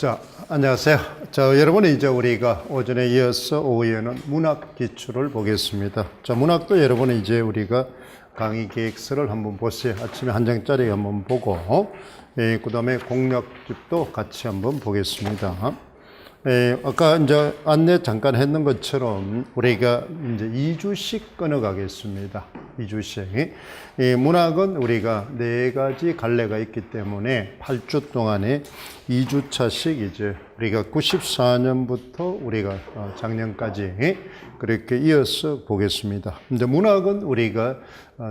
자, 안녕하세요. 자, 여러분이 이제 우리가 오전에 이어서 오후에는 문학 기출을 보겠습니다. 자, 문학도 여러분이 이제 우리가 강의 계획서를 한번 보세요. 아침에 한 장짜리 한번 보고, 그 다음에 공략집도 같이 한번 보겠습니다. 아까 이제 안내 잠깐 했는 것처럼 우리가 이제 2주씩 끊어가겠습니다. 2주씩. 문학은 우리가 4가지 갈래가 있기 때문에 8주 동안에 2주차씩 이제 우리가 94년부터 우리가 작년까지 그렇게 이어서 보겠습니다. 근데 문학은 우리가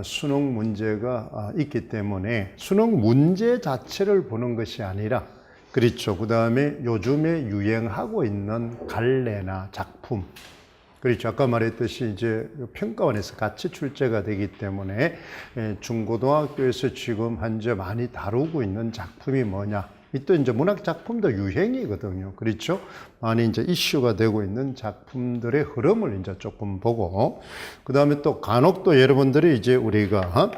수능 문제가 있기 때문에 수능 문제 자체를 보는 것이 아니라 그렇죠. 그 다음에 요즘에 유행하고 있는 갈래나 작품. 그렇죠. 아까 말했듯이 이제 평가원에서 같이 출제가 되기 때문에 중고등학교에서 지금 현재 많이 다루고 있는 작품이 뭐냐. 이 또 이제 문학 작품도 유행이거든요. 그렇죠. 많이 이제 이슈가 되고 있는 작품들의 흐름을 이제 조금 보고, 그 다음에 또 간혹 또 여러분들이 이제 우리가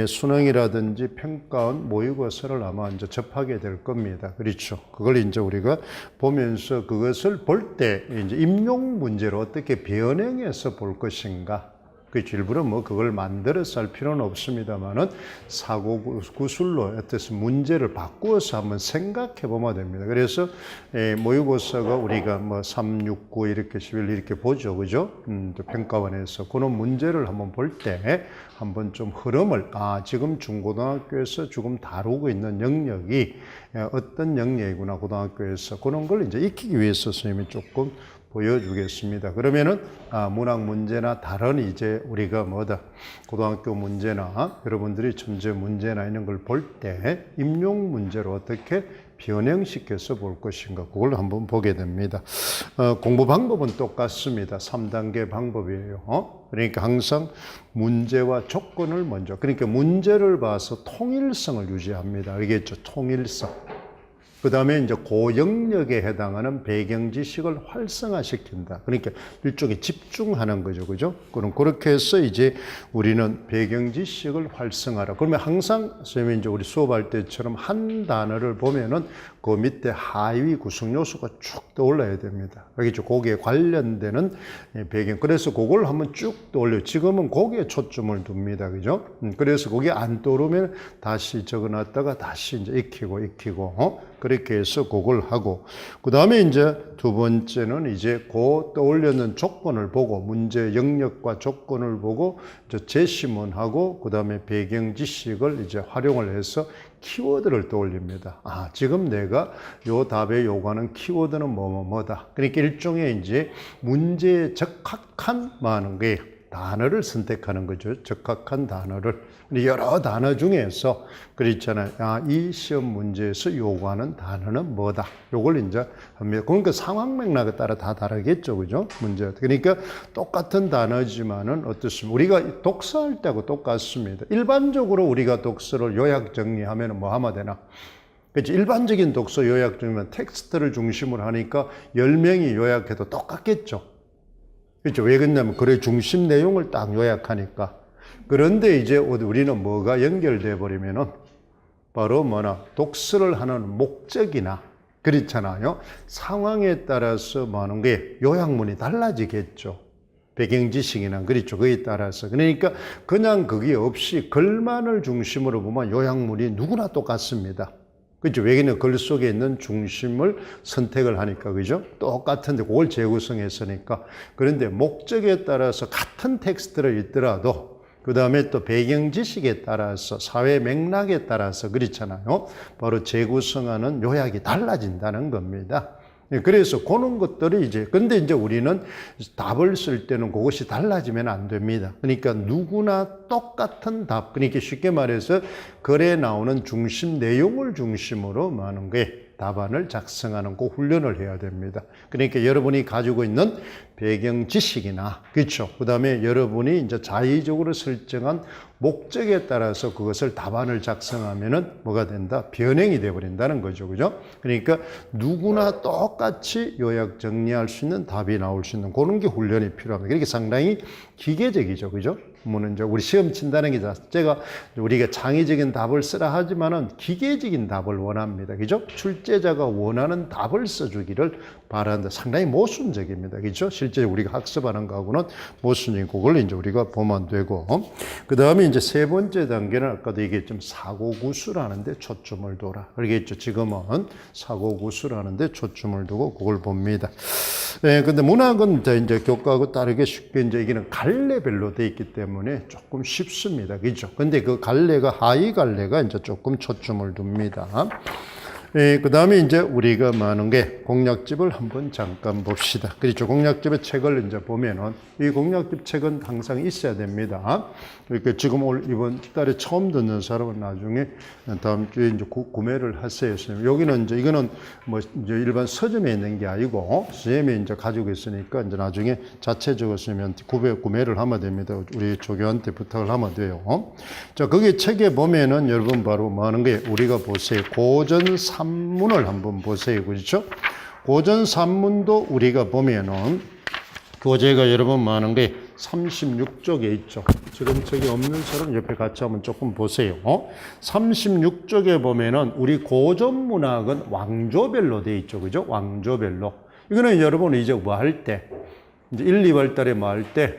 수능이라든지 평가원 모의고사를 아마 이제 접하게 될 겁니다. 그렇죠. 그걸 이제 우리가 보면서 그것을 볼 때 이제 임용 문제로 어떻게 변형해서 볼 것인가. 그렇죠. 일부러 뭐 그걸 만들어서 할 필요는 없습니다만은 사고 구술로 어떤 문제를 바꾸어서 한번 생각해 보면 됩니다. 그래서 모의고사가 우리가 뭐 3, 6, 9 이렇게 11 이렇게 보죠. 그죠? 평가원에서 그런 문제를 한번 볼 때 한번 좀 흐름을 지금 중고등학교에서 지금 다루고 있는 영역이 어떤 영역이구나 고등학교에서 그런 걸 이제 익히기 위해서 선생님이 조금 보여주겠습니다. 그러면은 문학 문제나 다른 이제 우리가 뭐다 고등학교 문제나 여러분들이 천재 문제나 이런 걸 볼 때 임용 문제로 어떻게 변형시켜서 볼 것인가 그걸 한번 보게 됩니다. 공부 방법은 똑같습니다. 3단계 방법이에요. 그러니까 항상 문제와 조건을 먼저 그러니까 문제를 봐서 통일성을 유지합니다. 알겠죠? 통일성. 그 다음에 이제 그 영역에 해당하는 배경 지식을 활성화시킨다. 그러니까 일종의 집중하는 거죠. 그죠? 그럼 그렇게 해서 이제 우리는 배경 지식을 활성화하라. 그러면 항상 선생님이 이제 우리 수업할 때처럼 한 단어를 보면은 그 밑에 하위 구성 요소가 쭉 떠올라야 됩니다. 알겠죠? 거기에 관련되는 배경. 그래서 그걸 한번 쭉 떠올려요. 지금은 거기에 초점을 둡니다. 그죠? 그래서 거기에 안 떠오르면 다시 적어놨다가 다시 이제 익히고, 그렇게 해서 그걸 하고, 그 다음에 이제 두 번째는 이제 그 떠올렸는 조건을 보고, 문제 영역과 조건을 보고, 이제 제시문하고, 그 다음에 배경 지식을 이제 활용을 해서 키워드를 떠올립니다. 지금 내가 요 답에 요구하는 키워드는 뭐다. 그러니까 일종의 이제 문제에 적합한 많은 게 단어를 선택하는 거죠. 적합한 단어를. 여러 단어 중에서 그렇잖아요. 이 시험 문제에서 요구하는 단어는 뭐다. 요걸 이제 합니다. 그러니까 상황 맥락에 따라 다 다르겠죠. 그죠? 문제. 그러니까 똑같은 단어지만은 어떻습니까? 우리가 독서할 때하고 똑같습니다. 일반적으로 우리가 독서를 요약 정리하면 뭐 하면 되나? 그렇죠. 일반적인 독서 요약 정리면 텍스트를 중심으로 하니까 10명이 요약해도 똑같겠죠. 그렇죠. 왜 그러냐면 글의 중심 내용을 딱 요약하니까. 그런데 이제 우리는 뭐가 연결돼 버리면은 바로 독서를 하는 목적이나 그렇잖아요. 상황에 따라서 뭐 하는 게 요약문이 달라지겠죠. 배경 지식이나 그렇죠. 그에 따라서. 그러니까 그냥 그게 없이 글만을 중심으로 보면 요약문이 누구나 똑같습니다. 그렇죠. 왜냐면 글 속에 있는 중심을 선택을 하니까, 그죠? 똑같은데 그걸 재구성했으니까. 그런데 목적에 따라서 같은 텍스트를 읽더라도 그 다음에 또 배경 지식에 따라서 사회 맥락에 따라서 그렇잖아요. 바로 재구성하는 요약이 달라진다는 겁니다. 그래서 그런 것들이 근데 이제 우리는 답을 쓸 때는 그것이 달라지면 안 됩니다. 그러니까 누구나 똑같은 답, 그러니까 쉽게 말해서 글에 나오는 중심 내용을 중심으로 하는 게 답안을 작성하는 그 훈련을 해야 됩니다. 그러니까 여러분이 가지고 있는 배경 지식이나, 그렇죠. 그 다음에 여러분이 이제 자의적으로 설정한 목적에 따라서 그것을 답안을 작성하면은 뭐가 된다? 변형이 되어버린다는 거죠. 그죠? 그러니까 누구나 똑같이 요약 정리할 수 있는 답이 나올 수 있는 그런 게 훈련이 필요합니다. 그러니까 상당히 기계적이죠. 그죠? 이제 우리 시험 친다는 게 자체가 우리가 창의적인 답을 쓰라 하지만은 기계적인 답을 원합니다. 그죠? 출제자가 원하는 답을 써주기를 바란다. 상당히 모순적입니다. 그죠? 실제 우리가 학습하는 거하고는 모순적인 그걸 이제 우리가 보면 되고. 그 다음에 이제 세 번째 단계는 아까도 얘기했지만 사고구술하는데 초점을 둬라. 알겠죠? 지금은 사고구술하는데 초점을 두고 그걸 봅니다. 네, 근데 문학은 이제 교과하고 다르게 쉽게 이제 이게는 갈래별로 돼 있기 때문에 조금 쉽습니다. 그죠? 근데 그 갈래가 하위 갈래가 이제 조금 초점을 둡니다. 예, 그 다음에 이제 우리가 많은 게 공략집을 한번 잠깐 봅시다. 그렇죠. 공략집의 책을 이제 보면은 이 공략집 책은 항상 있어야 됩니다. 이렇게 지금 이번 달에 처음 듣는 사람은 나중에 다음 주에 이제 구매를 하세요. 여기는 이제 이거는 뭐 이제 일반 서점에 있는 게 아니고 선생님이 이제 가지고 있으니까 이제 나중에 자체적으로 쓰면 구매를 하면 됩니다. 우리 조교한테 부탁을 하면 돼요. 자, 거기 책에 보면은 여러분 바로 뭐 하는 게 우리가 보세요. 고전 산문을 한번 보세요. 그렇죠? 고전 산문도 우리가 보면은 교재가 여러분 많은 게 36쪽에 있죠. 지금 저기 없는 사람 옆에 같이 한번 조금 보세요. 36쪽에 보면은 우리 고전 문학은 왕조별로 돼 있죠. 그죠? 왕조별로. 이거는 여러분 이제 뭐 할 때, 이제 1, 2월 달에 뭐 할 때,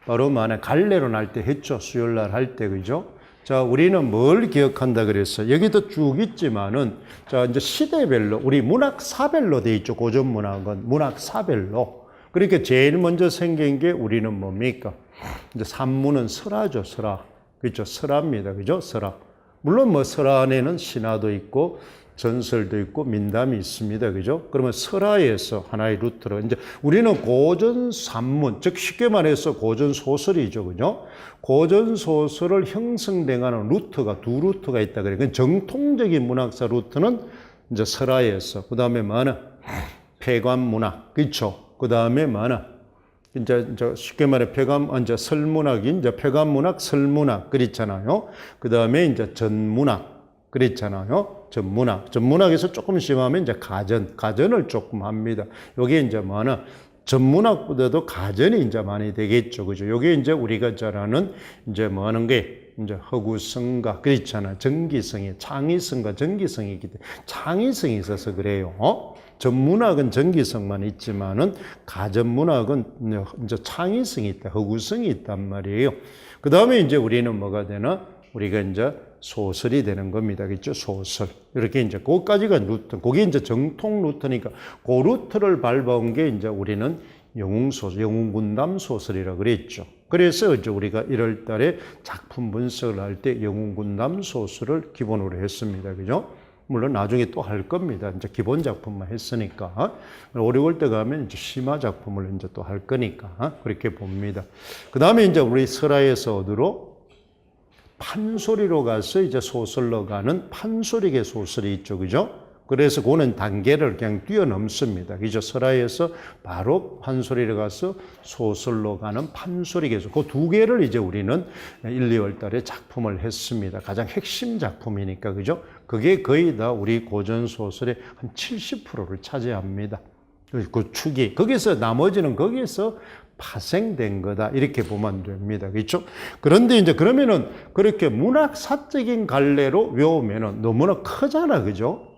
바로 만에 갈래로 날 때 했죠. 수요일 날 할 때. 그죠? 자, 우리는 뭘 기억한다 그랬어요? 여기도 쭉 있지만은, 자, 이제 시대별로, 우리 문학사별로 돼 있죠. 고전 문학은 문학사별로. 그러니까 제일 먼저 생긴 게 우리는 뭡니까? 이제 산문은 설화죠, 설화. 그렇죠? 설화입니다. 그죠? 설화. 물론 뭐 설화 안에는 신화도 있고, 전설도 있고, 민담이 있습니다. 그죠? 그러면 설화에서 하나의 루트로, 이제 우리는 고전 산문, 즉 쉽게 말해서 고전 소설이죠. 그죠? 고전 소설을 형성돼가는 루트가 두 루트가 있다 그래요. 그 정통적인 문학사 루트는 이제 설화에서, 그 다음에 뭐하나? 폐관 문학. 그렇죠? 그 다음에 뭐하나? 이제 쉽게 말해 이제 설문학이 이제 폐관문학, 설문학 그렇잖아요. 그 다음에 이제 전문학 그렇잖아요. 전문학에서 조금 심하면 이제 가전을 조금 합니다. 요게 이제 뭐하나? 전문학보다도 가전이 이제 많이 되겠죠. 그죠? 요게 이제 우리가 잘 아는 이제 뭐 하는 게 이제 허구성과 그렇잖아. 정기성이, 창의성과 정기성이 있기 때문에 창의성이 있어서 그래요. 전문학은 정기성만 있지만은 가전문학은 이제 창의성이 있다, 허구성이 있단 말이에요. 그 다음에 이제 우리는 뭐가 되나? 우리가 이제 소설이 되는 겁니다. 그렇죠? 소설. 이렇게 이제 그것까지가 루트. 그게 이제 정통 루트니까 그 루트를 밟아온 게 이제 우리는 영웅소설, 영웅군담 소설이라고 그랬죠. 그래서 이제 우리가 1월 달에 작품 분석을 할 때 영웅군담 소설을 기본으로 했습니다. 그죠? 물론 나중에 또 할 겁니다. 이제 기본 작품만 했으니까. 5, 6월 때 가면 이제 심화 작품을 이제 또 할 거니까. 그렇게 봅니다. 그 다음에 이제 우리 설화에서 어디로? 판소리로 가서 이제 소설로 가는 판소리계 소설이 있죠. 그죠? 그래서 그거는 단계를 그냥 뛰어넘습니다. 그죠? 설화에서 바로 판소리로 가서 소설로 가는 판소리계 소설. 그 두 개를 이제 우리는 1, 2월 달에 작품을 했습니다. 가장 핵심 작품이니까. 그죠? 그게 거의 다 우리 고전 소설의 한 70%를 차지합니다. 그 축이. 거기서 나머지는 거기서 파생된 거다. 이렇게 보면 됩니다. 그렇죠? 그런데 이제 그러면은 그렇게 문학사적인 갈래로 외우면은 너무나 크잖아. 그죠?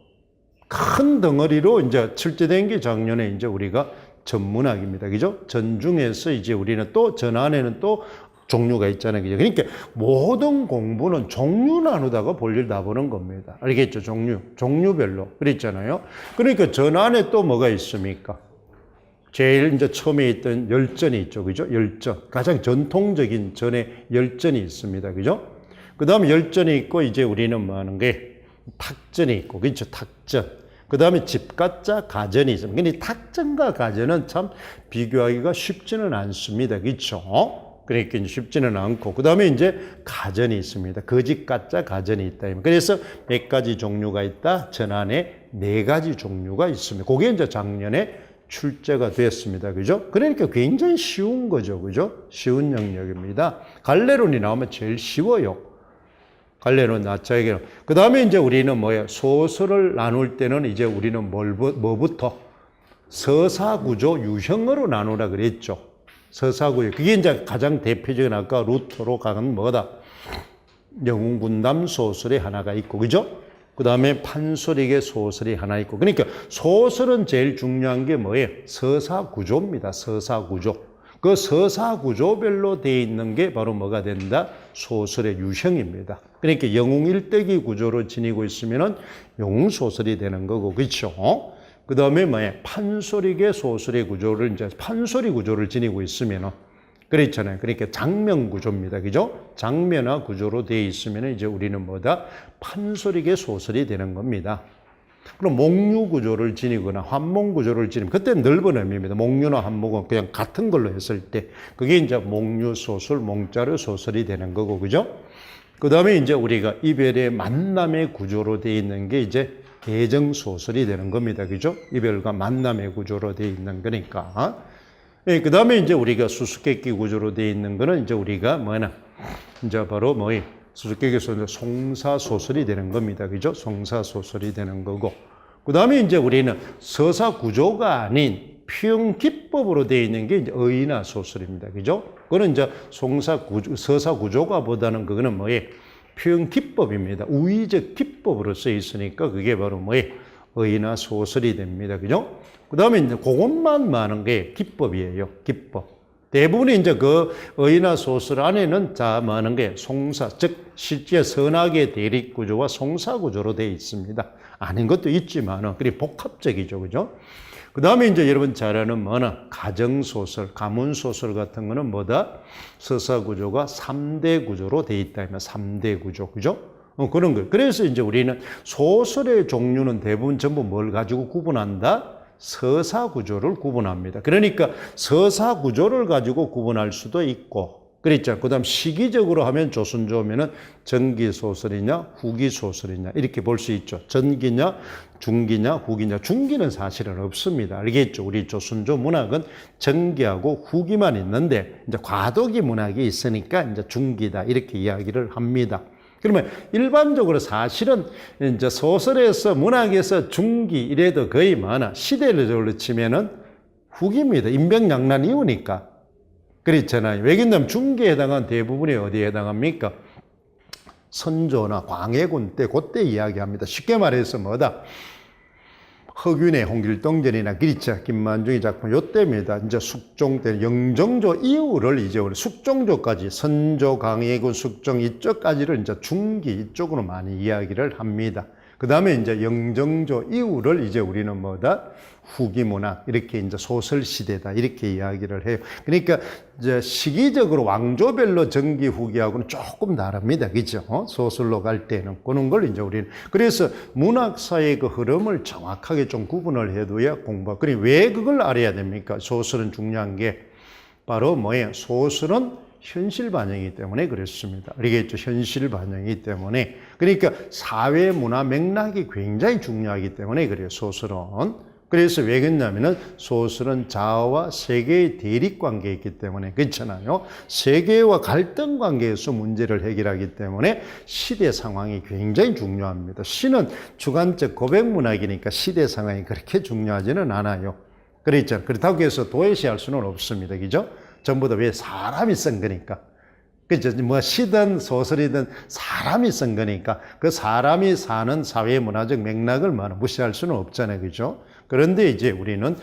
큰 덩어리로 이제 출제된 게 작년에 이제 우리가 전문학입니다. 그죠? 전 중에서 이제 우리는 또 전 안에는 또 종류가 있잖아요. 그죠? 그러니까 모든 공부는 종류 나누다가 볼일 다 보는 겁니다. 알겠죠? 종류별로. 그랬잖아요. 그러니까 전 안에 또 뭐가 있습니까? 제일 이제 처음에 있던 열전이 있죠. 그죠? 열전. 가장 전통적인 전에 열전이 있습니다. 그죠? 그 다음에 열전이 있고, 이제 우리는 뭐 하는 게 탁전이 있고, 그렇죠? 탁전. 그 다음에 집가자 가전이 있습니다. 근데 탁전과 가전은 참 비교하기가 쉽지는 않습니다. 그렇죠? 그러니까 쉽지는 않고. 그 다음에 이제 가전이 있습니다. 거짓가짜 가전이 있다. 그래서 몇 가지 종류가 있다. 전 안에 4가지 종류가 있습니다. 그게 이제 작년에 출제가 됐습니다. 그죠? 그러니까 굉장히 쉬운 거죠. 그죠? 쉬운 영역입니다. 갈래론이 나오면 제일 쉬워요. 갈래론 나차에게는. 그 다음에 이제 우리는 뭐예요? 소설을 나눌 때는 이제 우리는 뭐부터? 서사구조 유형으로 나누라 그랬죠. 서사구조. 그게 이제 가장 대표적인 아까 루터로 가는 뭐다? 영웅군담 소설이 하나가 있고, 그죠? 그 다음에 판소리계 소설이 하나 있고. 그러니까 소설은 제일 중요한 게 뭐예요? 서사구조입니다. 서사구조. 그 서사구조별로 되어 있는 게 바로 뭐가 된다? 소설의 유형입니다. 그러니까 영웅일대기 구조로 지니고 있으면 영웅소설이 되는 거고, 그렇죠? 그 다음에 뭐예요? 판소리계 소설의 구조를 이제 판소리 구조를 지니고 있으면 그렇잖아요. 그러니까 장면 구조입니다. 그죠? 장면화 구조로 되어 있으면 이제 우리는 뭐다? 판소리계 소설이 되는 겁니다. 그럼 목류 구조를 지니거나 환목 구조를 지니면 그때는 넓은 의미입니다. 목류나 환목은 그냥 같은 걸로 했을 때 그게 이제 목류 소설, 몽자르 소설이 되는 거고, 그죠? 그 다음에 이제 우리가 이별의 만남의 구조로 되어 있는 게 이제 애정 소설이 되는 겁니다. 그죠? 이별과 만남의 구조로 되어 있는 거니까. 예, 그 다음에 이제 우리가 수수께끼 구조로 되어 있는 거는 이제 우리가 뭐냐? 이제 바로 뭐예요? 수수께끼에서 송사소설이 되는 겁니다. 그죠? 송사소설이 되는 거고. 그 다음에 이제 우리는 서사구조가 아닌 표현기법으로 되어 있는 게 이제 의인화 소설입니다. 그죠? 그거는 이제 서사구조가 보다는 그거는 뭐예요? 표현기법입니다. 우의적 기법으로 써 있으니까 그게 바로 뭐예요? 의인화 소설이 됩니다. 그죠? 그 다음에 이제 그것만 많은 게 기법이에요. 기법. 대부분이 이제 그 의인화 소설 안에는 다 많은 게 송사, 즉 실제 선악의 대립 구조와 송사 구조로 되어 있습니다. 아닌 것도 있지만은 그리 복합적이죠, 그죠? 그 다음에 이제 여러분 잘 아는 뭐나 가정 소설, 가문 소설 같은 거는 뭐다? 서사 구조가 3대 구조로 되어 있다. 3대 구조, 그죠? 그런 거예요. 그래서 이제 우리는 소설의 종류는 대부분 전부 뭘 가지고 구분한다? 서사 구조를 구분합니다. 그러니까 서사 구조를 가지고 구분할 수도 있고, 그랬죠. 그 다음 시기적으로 하면 조선조면은 전기 소설이냐, 후기 소설이냐, 이렇게 볼 수 있죠. 전기냐, 중기냐, 후기냐. 중기는 사실은 없습니다. 알겠죠? 우리 조선조 문학은 전기하고 후기만 있는데, 이제 과도기 문학이 있으니까 이제 중기다. 이렇게 이야기를 합니다. 그러면 일반적으로 사실은 이제 소설에서 문학에서 중기 이래도 거의 많아. 시대를 치면은 후기입니다. 임병양란 이후니까. 그렇잖아요. 왜냐하면 중기에 해당한 대부분이 어디에 해당합니까? 선조나 광해군 때 그때 이야기합니다. 쉽게 말해서 뭐다? 허균의 홍길동전이나 그렇죠. 김만중의 작품 요때입니다. 이제 숙종 때 영정조 이후를 이제 우리 숙종조까지 선조, 광해군, 숙종 이쪽까지를 이제 중기 이쪽으로 많이 이야기를 합니다. 그 다음에 이제 영정조 이후를 이제 우리는 뭐다? 후기 문학, 이렇게 이제 소설 시대다. 이렇게 이야기를 해요. 그러니까 이제 시기적으로 왕조별로 전기 후기하고는 조금 다릅니다. 그죠? 소설로 갈 때는. 그런 걸 이제 우리는. 그래서 문학사의 그 흐름을 정확하게 좀 구분을 해둬야 공부. 그래, 왜 그걸 알아야 됩니까? 소설은 중요한 게 바로 뭐예요? 소설은 현실 반영이기 때문에 그렇습니다. 알겠죠? 현실 반영이기 때문에. 그러니까 사회 문화 맥락이 굉장히 중요하기 때문에 그래요. 소설은. 그래서 왜 그러냐면은 소설은 자아와 세계의 대립 관계에 있기 때문에 그렇잖아요. 세계와 갈등 관계에서 문제를 해결하기 때문에 시대 상황이 굉장히 중요합니다. 시는 주관적 고백 문학이니까 시대 상황이 그렇게 중요하지는 않아요. 그렇죠. 그렇다고 해서 도외시할 수는 없습니다. 그죠? 전부 다 왜 사람이 쓴 거니까. 그죠? 뭐 시든 소설이든 사람이 쓴 거니까 그 사람이 사는 사회 문화적 맥락을 무시할 수는 없잖아요. 그죠? 그런데 이제 우리는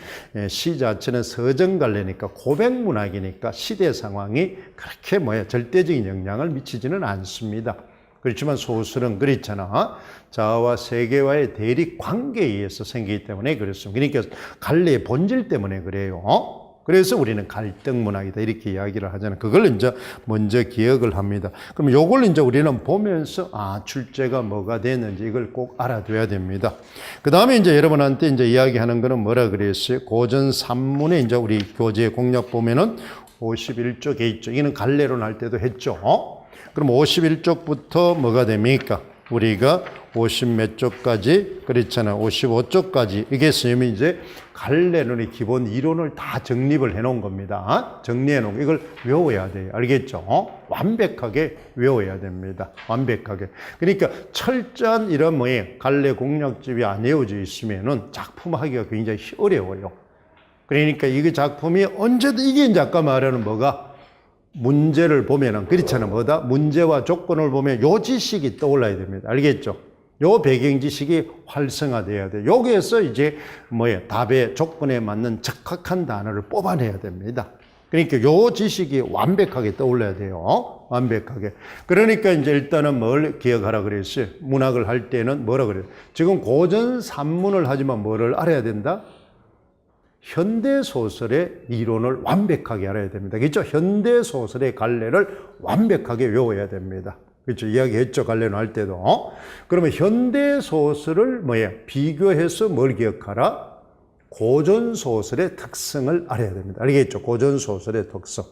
시 자체는 서정 관례니까 고백 문학이니까 시대 상황이 그렇게 절대적인 영향을 미치지는 않습니다. 그렇지만 소설은 그렇잖아. 자아와 세계와의 대립 관계에 의해서 생기기 때문에 그렇습니다. 그러니까 관례의 본질 때문에 그래요. 그래서 우리는 갈등 문학이다 이렇게 이야기를 하잖아요. 그걸 이제 먼저 기억을 합니다. 그럼 요걸 이제 우리는 보면서 출제가 뭐가 됐는지 이걸 꼭 알아둬야 됩니다. 그 다음에 이제 여러분한테 이제 이야기하는 거는 뭐라 그랬어요? 고전 산문에 이제 우리 교재 공략 보면은 51쪽에 있죠. 이는 갈래론 할 때도 했죠. 그럼 51쪽부터 뭐가 됩니까? 우리가 50 몇 쪽까지, 그렇잖아요. 55쪽까지. 이게 선생님이 이제 갈래론의 기본 이론을 다 정립을 해 놓은 겁니다. 정리해 놓은 거. 이걸 외워야 돼요. 알겠죠? 완벽하게 외워야 됩니다. 완벽하게. 그러니까 철저한 이런 갈래 공략집이 안 외워져 있으면은 작품하기가 굉장히 어려워요. 그러니까 이 작품이 언제든 이게 이제 아까 말하는 뭐가 문제를 보면은 그렇잖아. 뭐다? 문제와 조건을 보면 요 지식이 떠올라야 됩니다. 알겠죠? 요 배경 지식이 활성화돼야 돼. 여기에서 이제 답의 조건에 맞는 적합한 단어를 뽑아내야 됩니다. 그러니까 요 지식이 완벽하게 떠올라야 돼요. 완벽하게. 그러니까 이제 일단은 뭘 기억하라 그랬어요? 문학을 할 때는 뭐라 그래요? 지금 고전 산문을 하지만 뭐를 알아야 된다? 현대소설의 이론을 완벽하게 알아야 됩니다. 그렇죠? 현대소설의 갈래를 완벽하게 외워야 됩니다. 그렇죠? 이야기했죠. 갈래는 할 때도. 그러면 현대소설을 비교해서 뭘 기억하라? 고전소설의 특성을 알아야 됩니다. 알겠죠? 고전소설의 특성.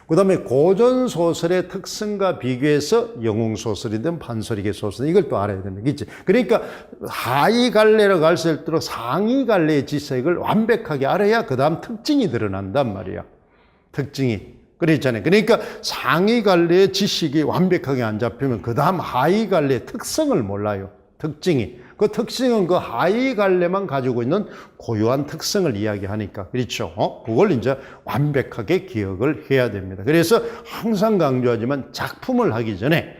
그 다음에 고전소설의 특성과 비교해서 영웅소설이든 판소리계 소설, 이걸 또 알아야 됩니다. 그렇지? 그러니까 하위 갈래로 갈수록 상위 갈래의 지식을 완벽하게 알아야 그 다음 특징이 드러난단 말이야. 특징이. 그랬잖아요. 그러니까 상위 갈래의 지식이 완벽하게 안 잡히면 그 다음 하위 갈래의 특성을 몰라요. 특징이. 그 특징은 그 하위 갈래만 가지고 있는 고유한 특성을 이야기하니까. 그렇죠? 그걸 이제 완벽하게 기억을 해야 됩니다. 그래서 항상 강조하지만 작품을 하기 전에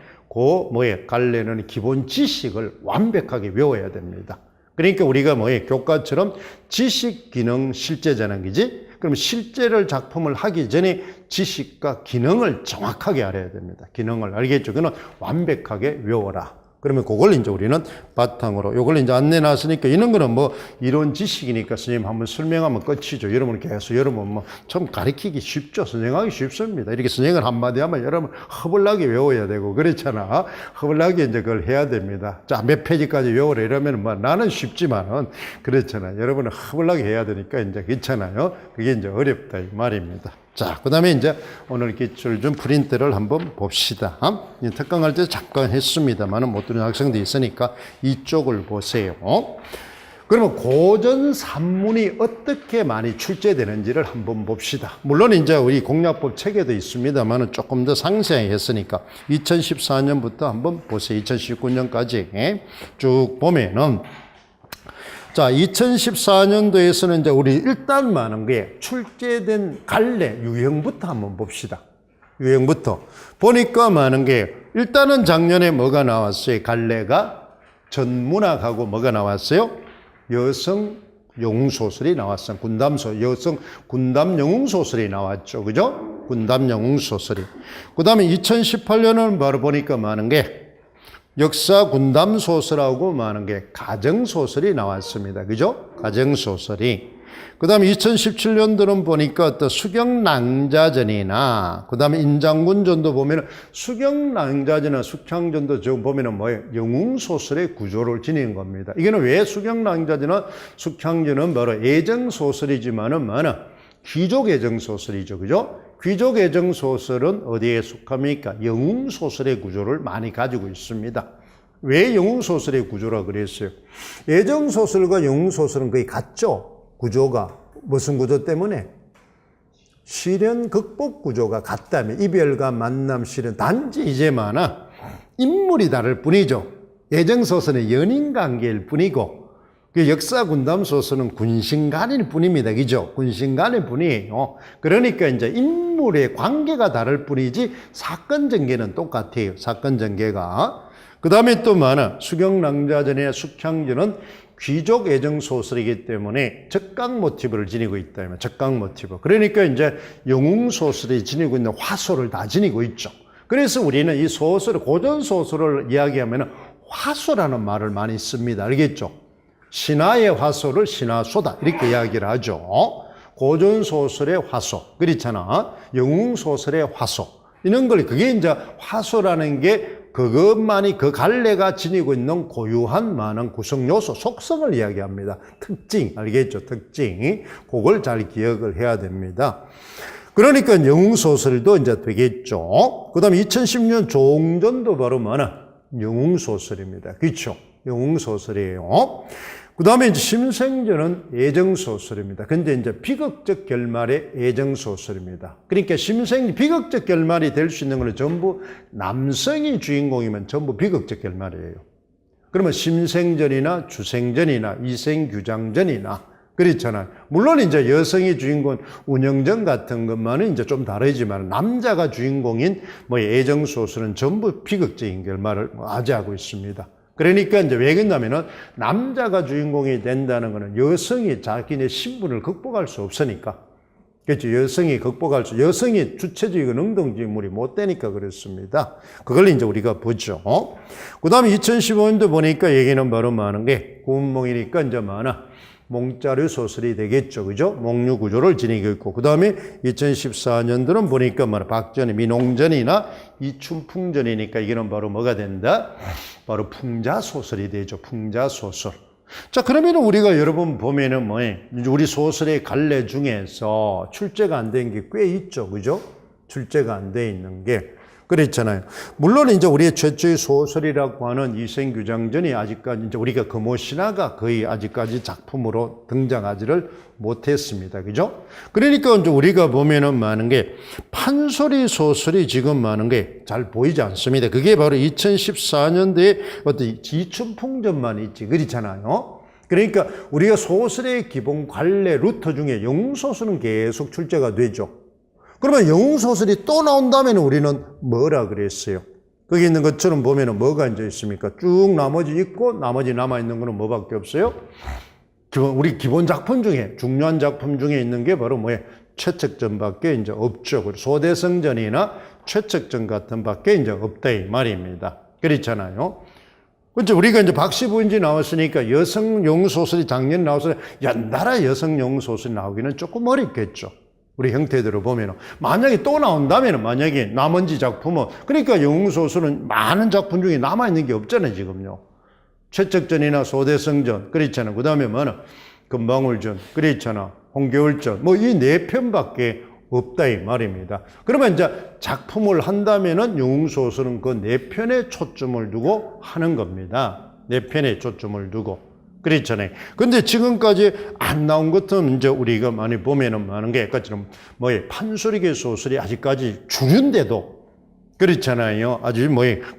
갈래는 기본 지식을 완벽하게 외워야 됩니다. 그러니까 우리가 교과처럼 지식, 기능, 실제잖아. 그지? 그럼 실제를 작품을 하기 전에 지식과 기능을 정확하게 알아야 됩니다. 기능을. 알겠죠? 그는 완벽하게 외워라. 그러면 그걸 이제 우리는 바탕으로, 요걸 이제 안내 놨으니까, 이런 거는 이론 지식이니까 선생님 한번 설명하면 끝이죠. 여러분 계속, 여러분 좀 가르치기 쉽죠. 선생하기 쉽습니다. 이렇게 선생을 한마디 하면 여러분 허벌나게 외워야 되고, 그렇잖아. 허벌나게 이제 그걸 해야 됩니다. 자, 몇 페이지까지 외워라 이러면 나는 쉽지만은, 그렇잖아. 여러분은 허벌나게 해야 되니까 이제 괜찮아요. 그게 이제 어렵다, 이 말입니다. 자, 그 다음에 이제 오늘 기출 좀 프린트를 한번 봅시다. 특강할 때 잠깐 했습니다만은 못 들은 학생도 있으니까 이쪽을 보세요. 그러면 고전 산문이 어떻게 많이 출제되는지를 한번 봅시다. 물론 이제 우리 공략법 책에도 있습니다만은 조금 더 상세하게 했으니까 2014년부터 한번 보세요. 2019년까지 쭉 보면은, 자, 2014년도에서는 이제 우리 일단 많은 게 출제된 갈래 유형부터 한번 봅시다. 유형부터. 보니까 많은 게, 일단은 작년에 뭐가 나왔어요? 갈래가 전문학하고 뭐가 나왔어요? 여성 영웅소설이 나왔어요. 여성 군담 영웅소설이 나왔죠. 그죠? 군담 영웅소설이. 그 다음에 2018년은 바로 보니까 많은 게, 역사 군담 소설하고 많은 게 가정소설이 나왔습니다. 그죠? 가정소설이. 그 다음에 2017년도는 보니까 어떤 수경낭자전이나, 그 다음에 인장군전도 보면은 수경낭자전이나 숙향전도 저 보면은 영웅소설의 구조를 지닌 겁니다. 이게는 왜 수경낭자전이나 숙향전은 바로 애정소설이지만은 귀족 애정소설이죠. 그죠? 귀족 애정소설은 어디에 속합니까? 영웅소설의 구조를 많이 가지고 있습니다. 왜 영웅소설의 구조라 그랬어요? 애정소설과 영웅소설은 거의 같죠? 구조가. 무슨 구조 때문에? 시련 극복 구조가 같다면, 이별과 만남, 시련. 단지 이제마나 인물이 다를 뿐이죠. 애정소설은 연인관계일 뿐이고, 역사 군담 소설은 군신간일 뿐입니다. 그죠? 군신간일 뿐이에요. 그러니까 이제 인물의 관계가 다를 뿐이지 사건 전개는 똑같아요. 사건 전개가. 그 다음에 또 수경낭자전이나 숙향전은 귀족 애정 소설이기 때문에 적강 모티브를 지니고 있다. 적강 모티브. 그러니까 이제 영웅 소설이 지니고 있는 화소를 다 지니고 있죠. 그래서 우리는 이 소설, 고전 소설을 이야기하면 화소라는 말을 많이 씁니다. 알겠죠? 신화의 화소를 신화소다 이렇게 이야기를 하죠. 고전소설의 화소, 그렇잖아. 영웅소설의 화소, 이런 걸, 그게 이제 화소라는 게 그것만이, 그 갈래가 지니고 있는 고유한 많은 구성요소, 속성을 이야기합니다. 특징, 알겠죠? 특징. 그걸 잘 기억을 해야 됩니다. 그러니까 영웅소설도 이제 되겠죠. 그 다음에 2010년 조홍전도 바로 영웅소설입니다. 그렇죠? 영웅소설이에요. 그 다음에 이제 심생전은 애정소설입니다. 근데 이제 비극적 결말의 애정소설입니다. 그러니까 비극적 결말이 될 수 있는 건 전부 남성이 주인공이면 전부 비극적 결말이에요. 그러면 심생전이나 주생전이나 이생규장전이나 그렇잖아요. 물론 이제 여성이 주인공 운영전 같은 것만은 이제 좀 다르지만 남자가 주인공인 뭐 애정 소설은 전부 비극적인 결말을 맞이하고 있습니다. 그러니까 이제 왜 그러냐면은 남자가 주인공이 된다는 것은 여성이 자기네 신분을 극복할 수 없으니까. 그렇죠. 여성이 주체적이고 능동적 인물이 못 되니까 그렇습니다. 그걸 이제 우리가 보죠. 그 다음에 2015년도 보니까 얘기는 바로 많은 게 구운몽이니까 이제 많아. 몽자류 소설이 되겠죠. 그죠? 몽류 구조를 지니고 있고. 그 다음에 2014년도는 보니까 박전의 민홍전이나 이춘풍전이니까 이게는 바로 뭐가 된다? 바로 풍자 소설이 되죠. 풍자 소설. 자, 그러면 우리가 여러분 보면은 우리 소설의 갈래 중에서 출제가 안 된 게 꽤 있죠. 그죠? 출제가 안 돼 있는 게. 그랬잖아요. 물론 이제 우리의 최초의 소설이라고 하는 이생규장전이 아직까지 이제 우리가 금오신화가 거의 아직까지 작품으로 등장하지를 못했습니다. 그죠? 그러니까 이제 우리가 보면은 많은 게 판소리 소설이 지금 많은 게 잘 보이지 않습니다. 그게 바로 2014년도에 어떤 이춘풍전만 있지. 그렇잖아요. 그러니까 우리가 소설의 기본 관례 루트 중에 영웅소설은 계속 출제가 되죠. 그러면 영웅소설이 또 나온다면 우리는 뭐라 그랬어요? 거기 있는 것처럼 보면 뭐가 앉아 있습니까? 쭉 나머지 있고 나머지 남아있는 거는 뭐밖에 없어요? 우리 기본 작품 중에 중요한 작품 중에 있는 게 바로 최책전밖에 이제 없죠. 소대성전이나 최책전 같은 밖에 이제 없다 이 말입니다. 그렇잖아요. 그렇죠. 우리가 이제 박시부인지 나왔으니까 여성 영웅소설이 작년 나와서 연달아 여성 영웅소설이 나오기는 조금 어렵겠죠. 우리 형태대로 보면 만약에 또 나온다면 만약에 남은지 작품은 그러니까 영웅소설은 많은 작품 중에 남아있는 게 없잖아요. 지금요. 최책전이나 소대성전 그렇잖아. 그 다음에 금방울전 그렇잖아. 홍겨울전 이 네 편밖에 없다 이 말입니다. 그러면 이제 작품을 한다면은 영웅소설은 그 네 편에 초점을 두고 하는 겁니다. 네 편에 초점을 두고. 그렇잖아요. 근데 지금까지 안 나온 것은 이제 우리가 많이 보면은 많은 게 아까처럼 판소리계 소설이 아직까지 주류인데도 그렇잖아요. 아주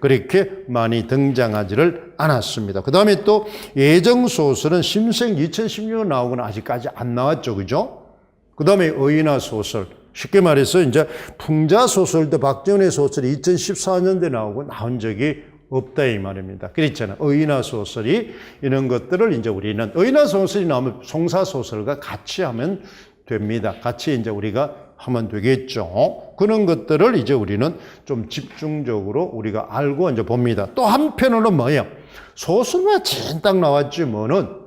그렇게 많이 등장하지를 않았습니다. 그 다음에 또 예정소설은 심생 2016년 나오고는 아직까지 안 나왔죠. 그죠? 그 다음에 의인화 소설. 쉽게 말해서 이제 풍자소설도 박정희 소설이 2014년도에 나오고 나온 적이 없다 이 말입니다. 그렇잖아요. 의인화 소설이 이런 것들을 이제 우리는 의인화 소설이 나오면 송사소설과 같이 하면 됩니다. 같이 이제 우리가 하면 되겠죠. 그런 것들을 이제 우리는 좀 집중적으로 우리가 알고 이제 봅니다. 또 한편으로는 뭐예요? 소설만 찐딱 나왔지만은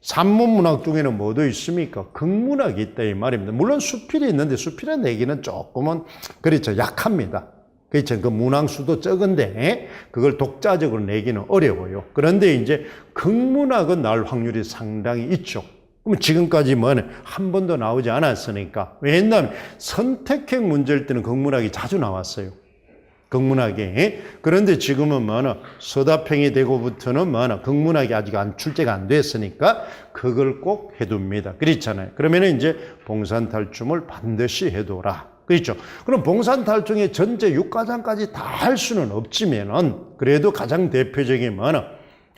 산문문학 중에는 뭐도 있습니까? 극문학이 있다 이 말입니다. 물론 수필이 있는데 수필의 내기는 조금은 그렇죠. 약합니다. 그렇죠. 그 문항수도 적은데 그걸 독자적으로 내기는 어려워요. 그런데 이제 극문학은 나올 확률이 상당히 있죠. 그럼 지금까지 한 번도 나오지 않았으니까. 왜냐하면 선택형 문제일 때는 극문학이 자주 나왔어요. 극문학이. 그런데 지금은 서답형이 되고부터는 극문학이 아직 출제가 안 됐으니까 그걸 꼭 해둡니다. 그렇잖아요. 그러면 이제 봉산탈춤을 반드시 해둬라. 그렇죠. 그럼 봉산탈중의 전체 6가장까지 다 할 수는 없지만은 그래도 가장 대표적인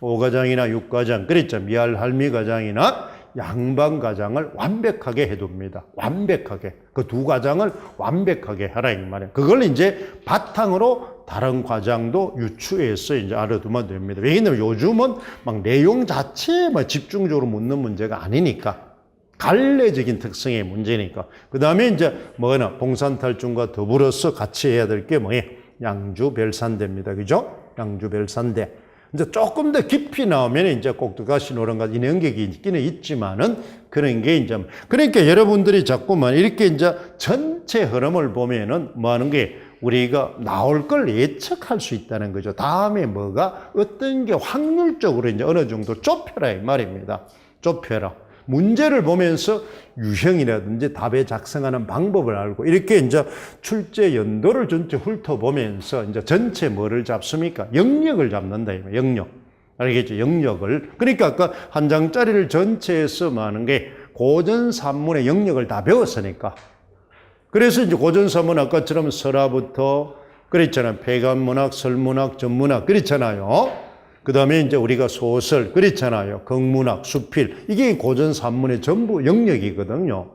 오가장이나 6가장, 그렇죠. 미알할미가장이나 양반가장을 완벽하게 해둡니다. 완벽하게. 그 두 가장을 완벽하게 하라 이 말이에요. 그걸 이제 바탕으로 다른 과장도 유추해서 이제 알아두면 됩니다. 왜냐하면 요즘은 내용 자체에 집중적으로 묻는 문제가 아니니까. 갈래적인 특성의 문제니까. 그 다음에 이제 봉산탈중과 더불어서 같이 해야 될 게 양주별산대입니다. 그죠? 양주별산대. 이제 조금 더 깊이 나오면 이제 꼭두가시노론과 인연객이 있기는 있지만은 그런 게 이제 그러니까 여러분들이 자꾸만 이렇게 이제 전체 흐름을 보면은 하는 게 우리가 나올 걸 예측할 수 있다는 거죠. 다음에 어떤 게 확률적으로 이제 어느 정도 좁혀라 이 말입니다. 좁혀라. 문제를 보면서 유형이라든지 답에 작성하는 방법을 알고 이렇게 이제 출제 연도를 전체 훑어보면서 이제 전체 뭐를 잡습니까? 영역을 잡는다. 영역. 알겠죠? 영역을. 그러니까 아까 한 장짜리를 전체에서 하는 게 고전산문의 영역을 다 배웠으니까. 그래서 이제 고전산문 아까처럼 설화부터 그랬잖아요. 폐간문학, 설문학, 전문학 그랬잖아요. 그 다음에 이제 우리가 소설, 그렇잖아요. 극문학, 수필. 이게 고전산문의 전부 영역이거든요.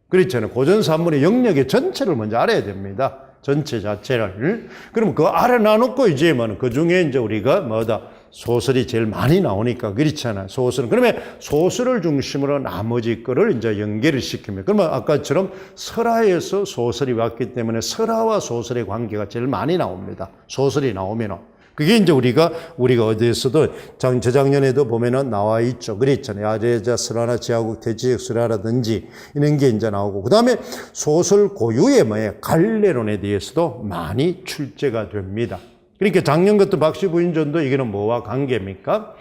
그렇잖아요. 고전산문의 영역의 전체를 먼저 알아야 됩니다. 전체 자체를. 그러면 그거 알아놔놓고 이제 그 중에 이제 우리가 뭐다? 소설이 제일 많이 나오니까 그렇잖아요. 소설은. 그러면 소설을 중심으로 나머지 거를 이제 연계를 시킵니다. 그러면 아까처럼 설화에서 소설이 왔기 때문에 설화와 소설의 관계가 제일 많이 나옵니다. 소설이 나오면은. 그게 이제 우리가 어디에서도 재작년에도 보면은 나와 있죠. 그랬잖아요. 야제자 설화나 지하국 대지적 설화라든지 이런 게 이제 나오고. 그 다음에 소설 고유의 갈래론에 대해서도 많이 출제가 됩니다. 그러니까 작년 것도 박씨 부인전도 이게는 뭐와 관계입니까?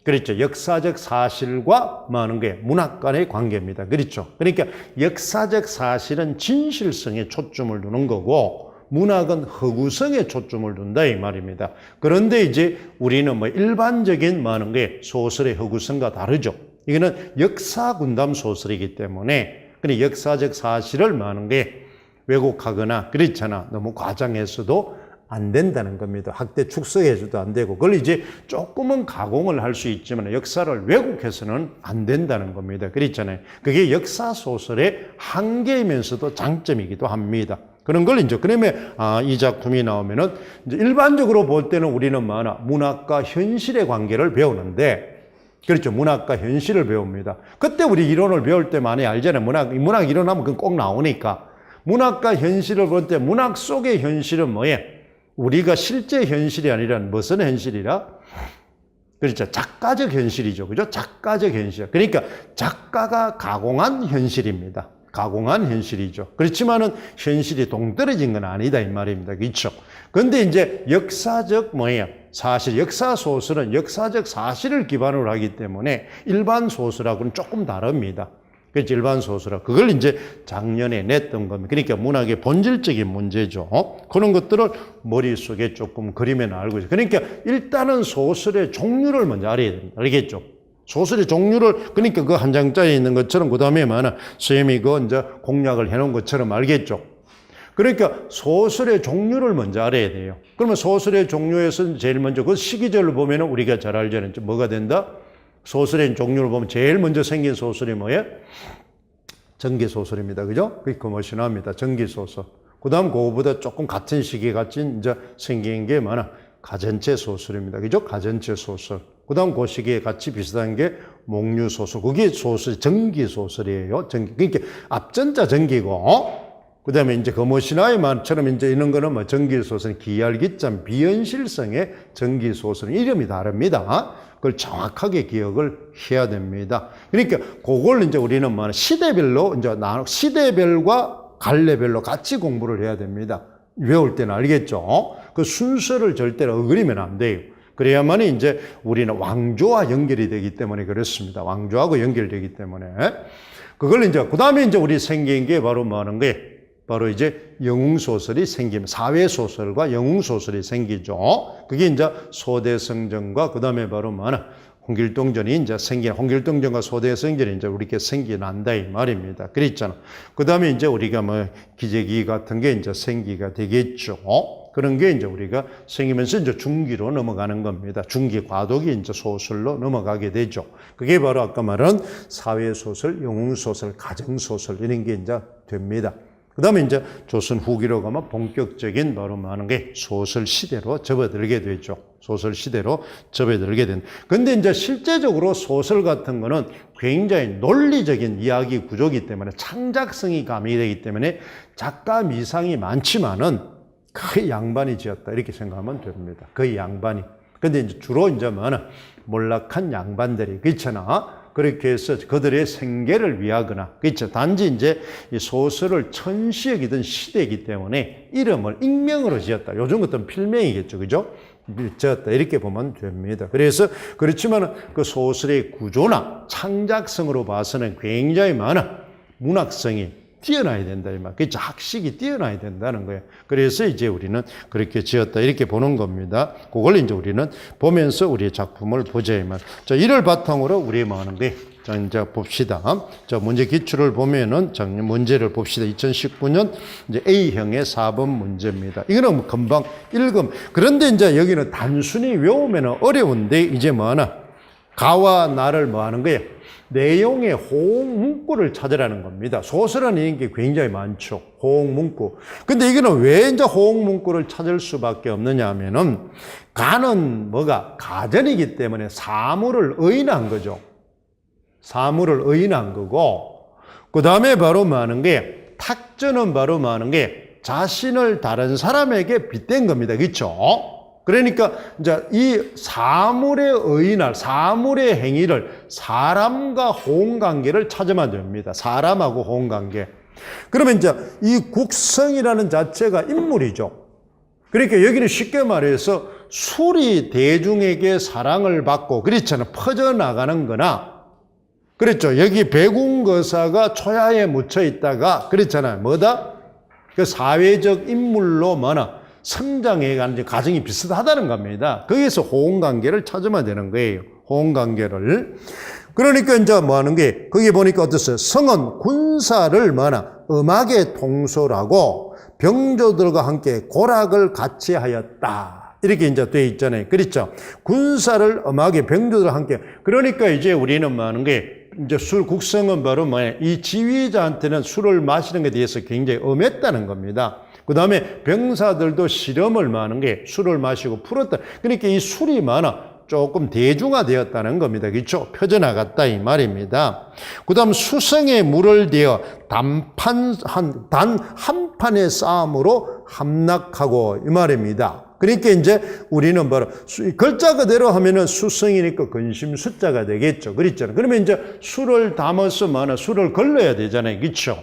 그렇죠. 역사적 사실과 하는 게 문학 간의 관계입니다. 그렇죠. 그러니까 역사적 사실은 진실성에 초점을 두는 거고 문학은 허구성에 초점을 둔다 이 말입니다. 그런데 이제 우리는 일반적인 하는 게 소설의 허구성과 다르죠. 이거는 역사 군담 소설이기 때문에 그냥 역사적 사실을 하는 게 왜곡하거나 그렇잖아. 너무 과장해서도 안 된다는 겁니다. 학대 축소해줘도 안 되고 그걸 이제 조금은 가공을 할 수 있지만 역사를 왜곡해서는 안 된다는 겁니다. 그렇잖아요. 그게 역사 소설의 한계이면서도 장점이기도 합니다. 그런 걸 이제 그러면 이 작품이 나오면은 이제 일반적으로 볼 때는 우리는 문학과 현실의 관계를 배우는데 그렇죠. 문학과 현실을 배웁니다. 그때 우리 이론을 배울 때 많이 알잖아요. 문학 이론하면 그건 꼭 나오니까 문학과 현실을 볼 때 문학 속의 현실은 뭐예요? 우리가 실제 현실이 아니라 무슨 현실이라? 그렇죠. 작가적 현실이죠. 그죠? 작가적 현실. 그러니까 작가가 가공한 현실입니다. 가공한 현실이죠. 그렇지만은 현실이 동떨어진 건 아니다 이 말입니다. 그렇죠. 그런데 이제 역사적 사실, 역사 소설은 역사적 사실을 기반으로 하기 때문에 일반 소설하고는 조금 다릅니다. 그렇죠. 일반 소설하고. 그걸 이제 작년에 냈던 겁니다. 그러니까 문학의 본질적인 문제죠. 그런 것들을 머릿속에 조금 그리면 알고 있어요. 그러니까 일단은 소설의 종류를 먼저 알아야 됩니다. 알겠죠? 소설의 종류를, 그러니까 그 한 장짜리 있는 것처럼, 그 다음에 선생님이 이제 공략을 해놓은 것처럼 알겠죠? 그러니까 소설의 종류를 먼저 알아야 돼요. 그러면 소설의 종류에서 제일 먼저 그 시기절로 보면 우리가 잘 알잖아요. 뭐가 된다? 소설의 종류를 보면 제일 먼저 생긴 소설이 뭐예요? 전기소설입니다. 그죠? 그게 커머시널합니다. 전기소설. 그 다음 그거보다 조금 같은 시기에 같이 이제 생긴 게 가전체 소설입니다. 그죠? 가전체 소설. 그 다음 그 시기에 같이 비슷한 게 목류소설. 그게 소설, 전기소설이에요. 그러니까 앞전자 전기고, 그 다음에 이제 커머시널만처럼 이제 이런 거는 전기소설, 기알기점, 비현실성의 전기소설. 이름이 다릅니다. 그걸 정확하게 기억을 해야 됩니다. 그러니까 그걸 이제 우리는 시대별로 이제 시대별과 갈래별로 같이 공부를 해야 됩니다. 외울 때는 알겠죠? 그 순서를 절대로 어그리면 안 돼요. 그래야만 이제 우리는 왕조와 연결이 되기 때문에 그렇습니다. 왕조하고 연결되기 때문에. 그걸 이제, 그 다음에 이제 우리 생긴 게 바로 바로 이제 영웅소설이 생기면 사회소설과 영웅소설이 생기죠. 그게 이제 소대성전과 그 다음에 바로 홍길동전이 이제 홍길동전과 소대성전이 이제 우리께 생겨난다 이 말입니다. 그랬잖아. 그 다음에 이제 우리가 기재기 같은 게 이제 생기가 되겠죠. 그런 게 이제 우리가 생기면서 이제 중기로 넘어가는 겁니다. 중기 과도기 이제 소설로 넘어가게 되죠. 그게 바로 아까 말한 사회소설, 영웅소설, 가정소설 이런 게 이제 됩니다. 그 다음에 이제 조선 후기로 가면 본격적인 바로 게 소설 시대로 접어들게 되죠. 소설 시대로 접어들게 된. 근데 이제 실제적으로 소설 같은 거는 굉장히 논리적인 이야기 구조이기 때문에 창작성이 가미되기 때문에 작가 미상이 많지만은 거의 양반이 지었다. 이렇게 생각하면 됩니다. 거의 양반이. 근데 이제 주로 이제 몰락한 양반들이, 그렇잖아. 그렇게 해서 그들의 생계를 위하거나, 그렇죠. 단지 이제 이 소설을 천시역이든 시대이기 때문에 이름을 익명으로 지었다. 요즘 같은 필명이겠죠. 그죠? 지었다. 이렇게 보면 됩니다. 그래서 그렇지만 그 소설의 구조나 창작성으로 봐서는 굉장히 문학성이 뛰어나야 된다. 이 말. 그렇죠. 학식이 뛰어나야 된다는 거예요. 그래서 이제 우리는 그렇게 지었다. 이렇게 보는 겁니다. 그걸 이제 우리는 보면서 우리의 작품을 보자. 이 말. 자, 이를 바탕으로 우리 하는 게 자, 이제 봅시다. 자, 문제 기출을 보면은, 자, 문제를 봅시다. 2019년 이제 A형의 4번 문제입니다. 이거는 금방 읽음. 그런데 이제 여기는 단순히 외우면 어려운데, 이제 뭐 하나? 가와 나를 뭐 하는 거예요? 내용의 호응 문구를 찾으라는 겁니다. 소설은 이런 게 굉장히 많죠. 호응 문구. 근데 이거는 왜 이제 호응 문구를 찾을 수밖에 없느냐 하면은, 가는 뭐가 가전이기 때문에 사물을 의인한 거죠. 사물을 의인한 거고, 그 다음에 바로 뭐 하는 게, 탁전은 바로 뭐 하는 게, 자신을 다른 사람에게 빗댄 겁니다. 그렇죠? 그러니까 이제 이 사물의 의인할, 사물의 행위를 사람과 호응관계를 찾으면 됩니다. 사람하고 호응관계. 그러면 이제 이 국성이라는 자체가 인물이죠. 그러니까 여기는 쉽게 말해서 술이 대중에게 사랑을 받고, 그렇잖아요. 퍼져나가는 거나, 그랬죠. 여기 배궁거사가 초야에 묻혀 있다가, 그랬잖아요. 뭐다? 그 사회적 인물로 뭐나 성장해가는 과정이 비슷하다는 겁니다. 거기에서 호응관계를 찾으면 되는 거예요. 호응관계를. 그러니까 이제 뭐 하는 게, 거기 보니까 어땠어요? 성은 군사를 뭐나 음악에 통솔하고 병조들과 함께 고락을 같이 하였다. 이렇게 이제 돼 있잖아요. 그렇죠? 군사를 음악에 병조들과 함께. 그러니까 이제 우리는 뭐 하는 게, 이제 술 국성은 바로 뭐예요? 이 지휘자한테는 술을 마시는 것에 대해서 굉장히 엄했다는 겁니다. 그 다음에 병사들도 실험을 많은 게 술을 마시고 풀었다. 그러니까 이 술이 많아 조금 대중화되었다는 겁니다. 그렇죠? 펴져나갔다 이 말입니다. 그 다음 수성에 물을 대어 단 한 판의 싸움으로 함락하고 이 말입니다. 그러니까 이제 우리는 바로 글자 그대로 하면은 수성이니까 근심 숫자가 되겠죠. 그렇잖아요. 그러면 이제 술을 담아서 많아 술을 걸러야 되잖아요. 그렇죠?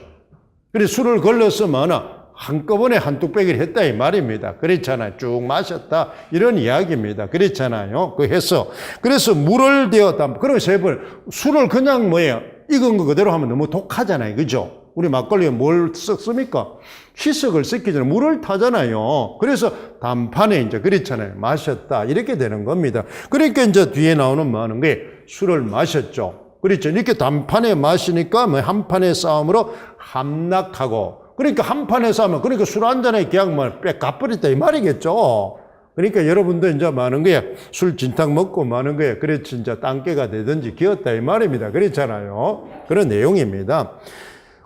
그래서 술을 걸러서 많아 한꺼번에 한 뚝배기를 했다 이 말입니다. 그렇잖아요. 쭉 마셨다 이런 이야기입니다. 그렇잖아요. 그래서 물을 대어 담. 그럼 세 번 술을 그냥 뭐예요? 익은 거 그대로 하면 너무 독하잖아요. 그죠? 우리 막걸리에 뭘 섞습니까? 희석을 섞기 전에 물을 타잖아요. 그래서 단판에 이제 그렇잖아요. 마셨다. 이렇게 되는 겁니다. 그러니까 이제 뒤에 나오는 뭐 하는 게 술을 마셨죠. 그렇죠. 이렇게 단판에 마시니까 뭐 한 판의 싸움으로 함락하고. 그러니까 한 판에 싸우면 그러니까 술 한 잔에 그냥 뭐 빽 갚버렸다 이 말이겠죠. 그러니까 여러분도 이제 많은 거에 술 진탕 먹고 많은 거에 그래 진짜 땅깨가 되든지 기었다 이 말입니다. 그렇잖아요. 그런 내용입니다.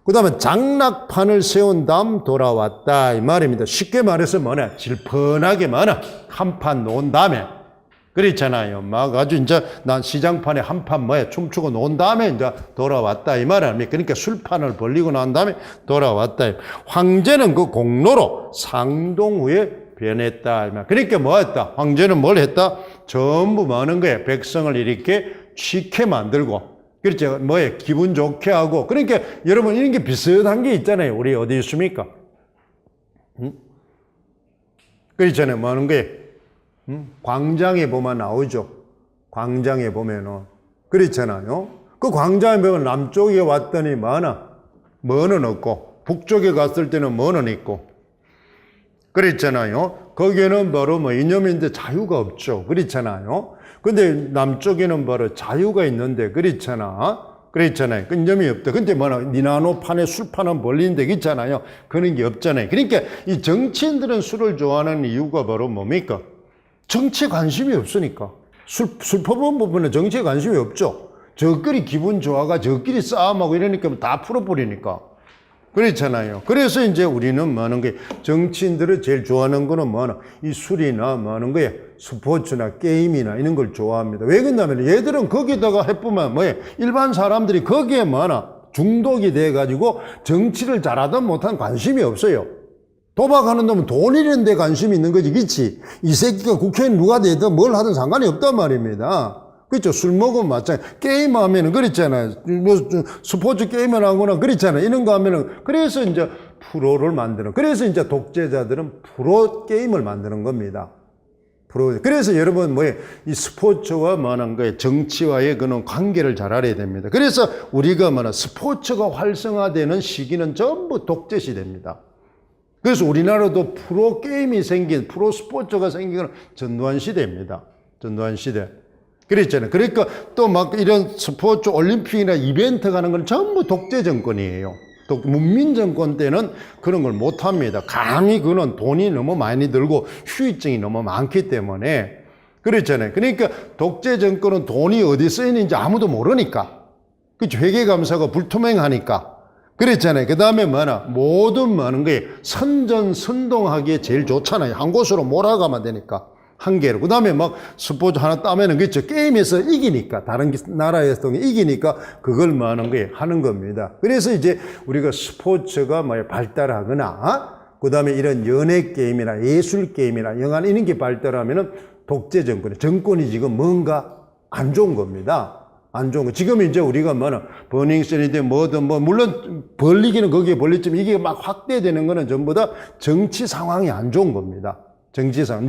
그 다음에 장락판을 세운 다음 돌아왔다 이 말입니다. 쉽게 말해서 뭐냐 질펀하게 뭐냐 한 판 놓은 다음에 그렇잖아요. 막 아주 이제 난 시장판에 한 판 뭐야 춤추고 놓은 다음에 이제 돌아왔다 이 말 아닙니까? 그러니까 술판을 벌리고 난 다음에 돌아왔다. 황제는 그 공로로 상동후에 변했다 이 말. 그러니까 뭐 했다? 황제는 뭘 했다? 전부 많은 거예요. 백성을 이렇게 취케 만들고. 그렇죠. 뭐에 기분 좋게 하고. 그러니까 여러분 이런 게 비슷한 게 있잖아요. 우리 어디 있습니까? 그렇잖아요. 뭐 하는 거예요? 광장에 보면 나오죠. 광장에 보면은. 그렇잖아요. 그 광장에 보면 남쪽에 왔더니 많아. 뭐는 없고. 북쪽에 갔을 때는 뭐는 있고. 그렇잖아요. 거기에는 바로 뭐 이념인데 자유가 없죠. 그렇잖아요. 근데 남쪽에는 바로 자유가 있는데 그렇잖아. 그렇잖아요. 이념이 없다. 근데 뭐나 니나노판에 술판은 벌리는데 있잖아요. 그런 게 없잖아요. 그러니까 이 정치인들은 술을 좋아하는 이유가 바로 뭡니까? 정치에 관심이 없으니까. 술 퍼본 부분에 정치에 관심이 없죠. 저끼리 기분 좋아가 저끼리 싸움하고 이러니까 다 풀어버리니까. 그렇잖아요. 그래서 이제 우리는 뭐 하는 게 정치인들을 제일 좋아하는 거는 뭐 하나 이 술이나 뭐 하는 거에 스포츠나 게임이나 이런 걸 좋아합니다. 왜 그러냐면 얘들은 거기다가 해보면 뭐에 일반 사람들이 거기에 뭐 하나 중독이 돼 가지고 정치를 잘하든 못하든 관심이 없어요. 도박하는 놈은 돈 잃는 데 관심이 있는 거지. 그렇지? 이 새끼가 국회의원 누가 되든 뭘 하든 상관이 없단 말입니다. 그렇죠. 술 먹으면 마찬가지. 게임 하면은 그렇잖아요. 뭐 스포츠 게임을 하거나 그렇잖아요. 이런 거 하면은 그래서 이제 프로를 만드는. 그래서 이제 독재자들은 프로 게임을 만드는 겁니다. 프로. 그래서 여러분 뭐에 이 스포츠와 뭐하는 거에 정치와의 그런 관계를 잘 알아야 됩니다. 그래서 우리가 뭐나 스포츠가 활성화되는 시기는 전부 독재 시대입니다. 그래서 우리나라도 프로 게임이 생긴 프로 스포츠가 생긴 건 전두환 시대입니다. 전두환 시대. 그랬잖아요. 그러니까 또 막 이런 스포츠 올림픽이나 이벤트 가는 건 전부 독재 정권이에요. 또 문민 정권 때는 그런 걸 못 합니다. 감히 그는 돈이 너무 많이 들고 휴유증이 너무 많기 때문에 그랬잖아요. 그러니까 독재 정권은 돈이 어디 쓰이는지 아무도 모르니까. 그렇죠. 회계감사가 불투명하니까. 그랬잖아요. 그 다음에 모든 많은 거에 선전선동하기에 제일 좋잖아요. 한 곳으로 몰아가면 되니까. 한 개로. 그 다음에 막 스포츠 하나 따면은 그렇죠. 게임에서 이기니까. 다른 나라에서 이기니까 그걸 하는 거에 하는 겁니다. 그래서 이제 우리가 스포츠가 발달하거나, 그 다음에 이런 연예 게임이나 예술 게임이나 영화 이런 게 발달하면은 독재 정권이 지금 뭔가 안 좋은 겁니다. 안 좋은 거. 지금 이제 우리가 버닝썬이든 뭐든 물론 벌리기는 거기에 벌리지만 이게 막 확대되는 거는 전부 다 정치 상황이 안 좋은 겁니다. 정치 상황.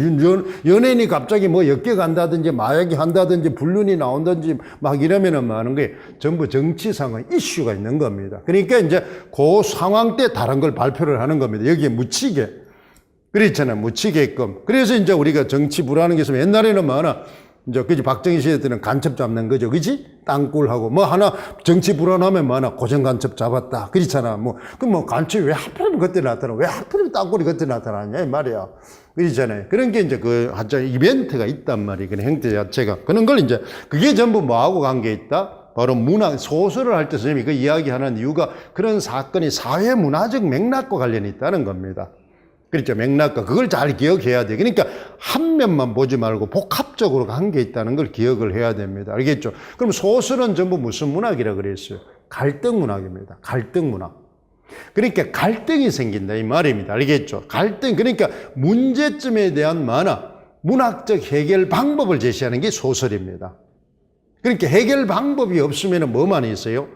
연예인이 갑자기 엮여간다든지 마약이 한다든지 불륜이 나온다든지 막 이러면은 하는 게 전부 정치 상황 이슈가 있는 겁니다. 그러니까 이제 그 상황 때 다른 걸 발표를 하는 겁니다. 여기에 묻히게. 그렇잖아요. 묻히게끔. 그래서 이제 우리가 정치 불하는 게 있으면 옛날에는 이제 그지 박정희 시대 때는 간첩 잡는 거죠. 그지? 땅굴하고 하나 정치 불안하면 고정 간첩 잡았다. 그렇잖아. 간첩이 왜 하필이면 그때 나타나? 왜 하필이면 땅굴이 그때 나타나냐 이 말이야. 그렇잖아요. 그런 게 이제 하여튼 이벤트가 있단 말이에요. 그 형태 자체가. 그런 걸 이제 그게 전부 뭐하고 관계 있다? 바로 문학, 소설을 할 때 선생님이 그 이야기하는 이유가 그런 사건이 사회 문화적 맥락과 관련이 있다는 겁니다. 그렇죠. 맥락과. 그걸 잘 기억해야 돼. 그러니까 한 면만 보지 말고 복합적으로 관계 있다는 걸 기억을 해야 됩니다. 알겠죠? 그럼 소설은 전부 무슨 문학이라 그랬어요? 갈등 문학입니다. 갈등 문학. 그러니까 갈등이 생긴다 이 말입니다. 알겠죠? 갈등. 그러니까 문제점에 대한 문학적 해결 방법을 제시하는 게 소설입니다. 그러니까 해결 방법이 없으면 뭐만 있어요?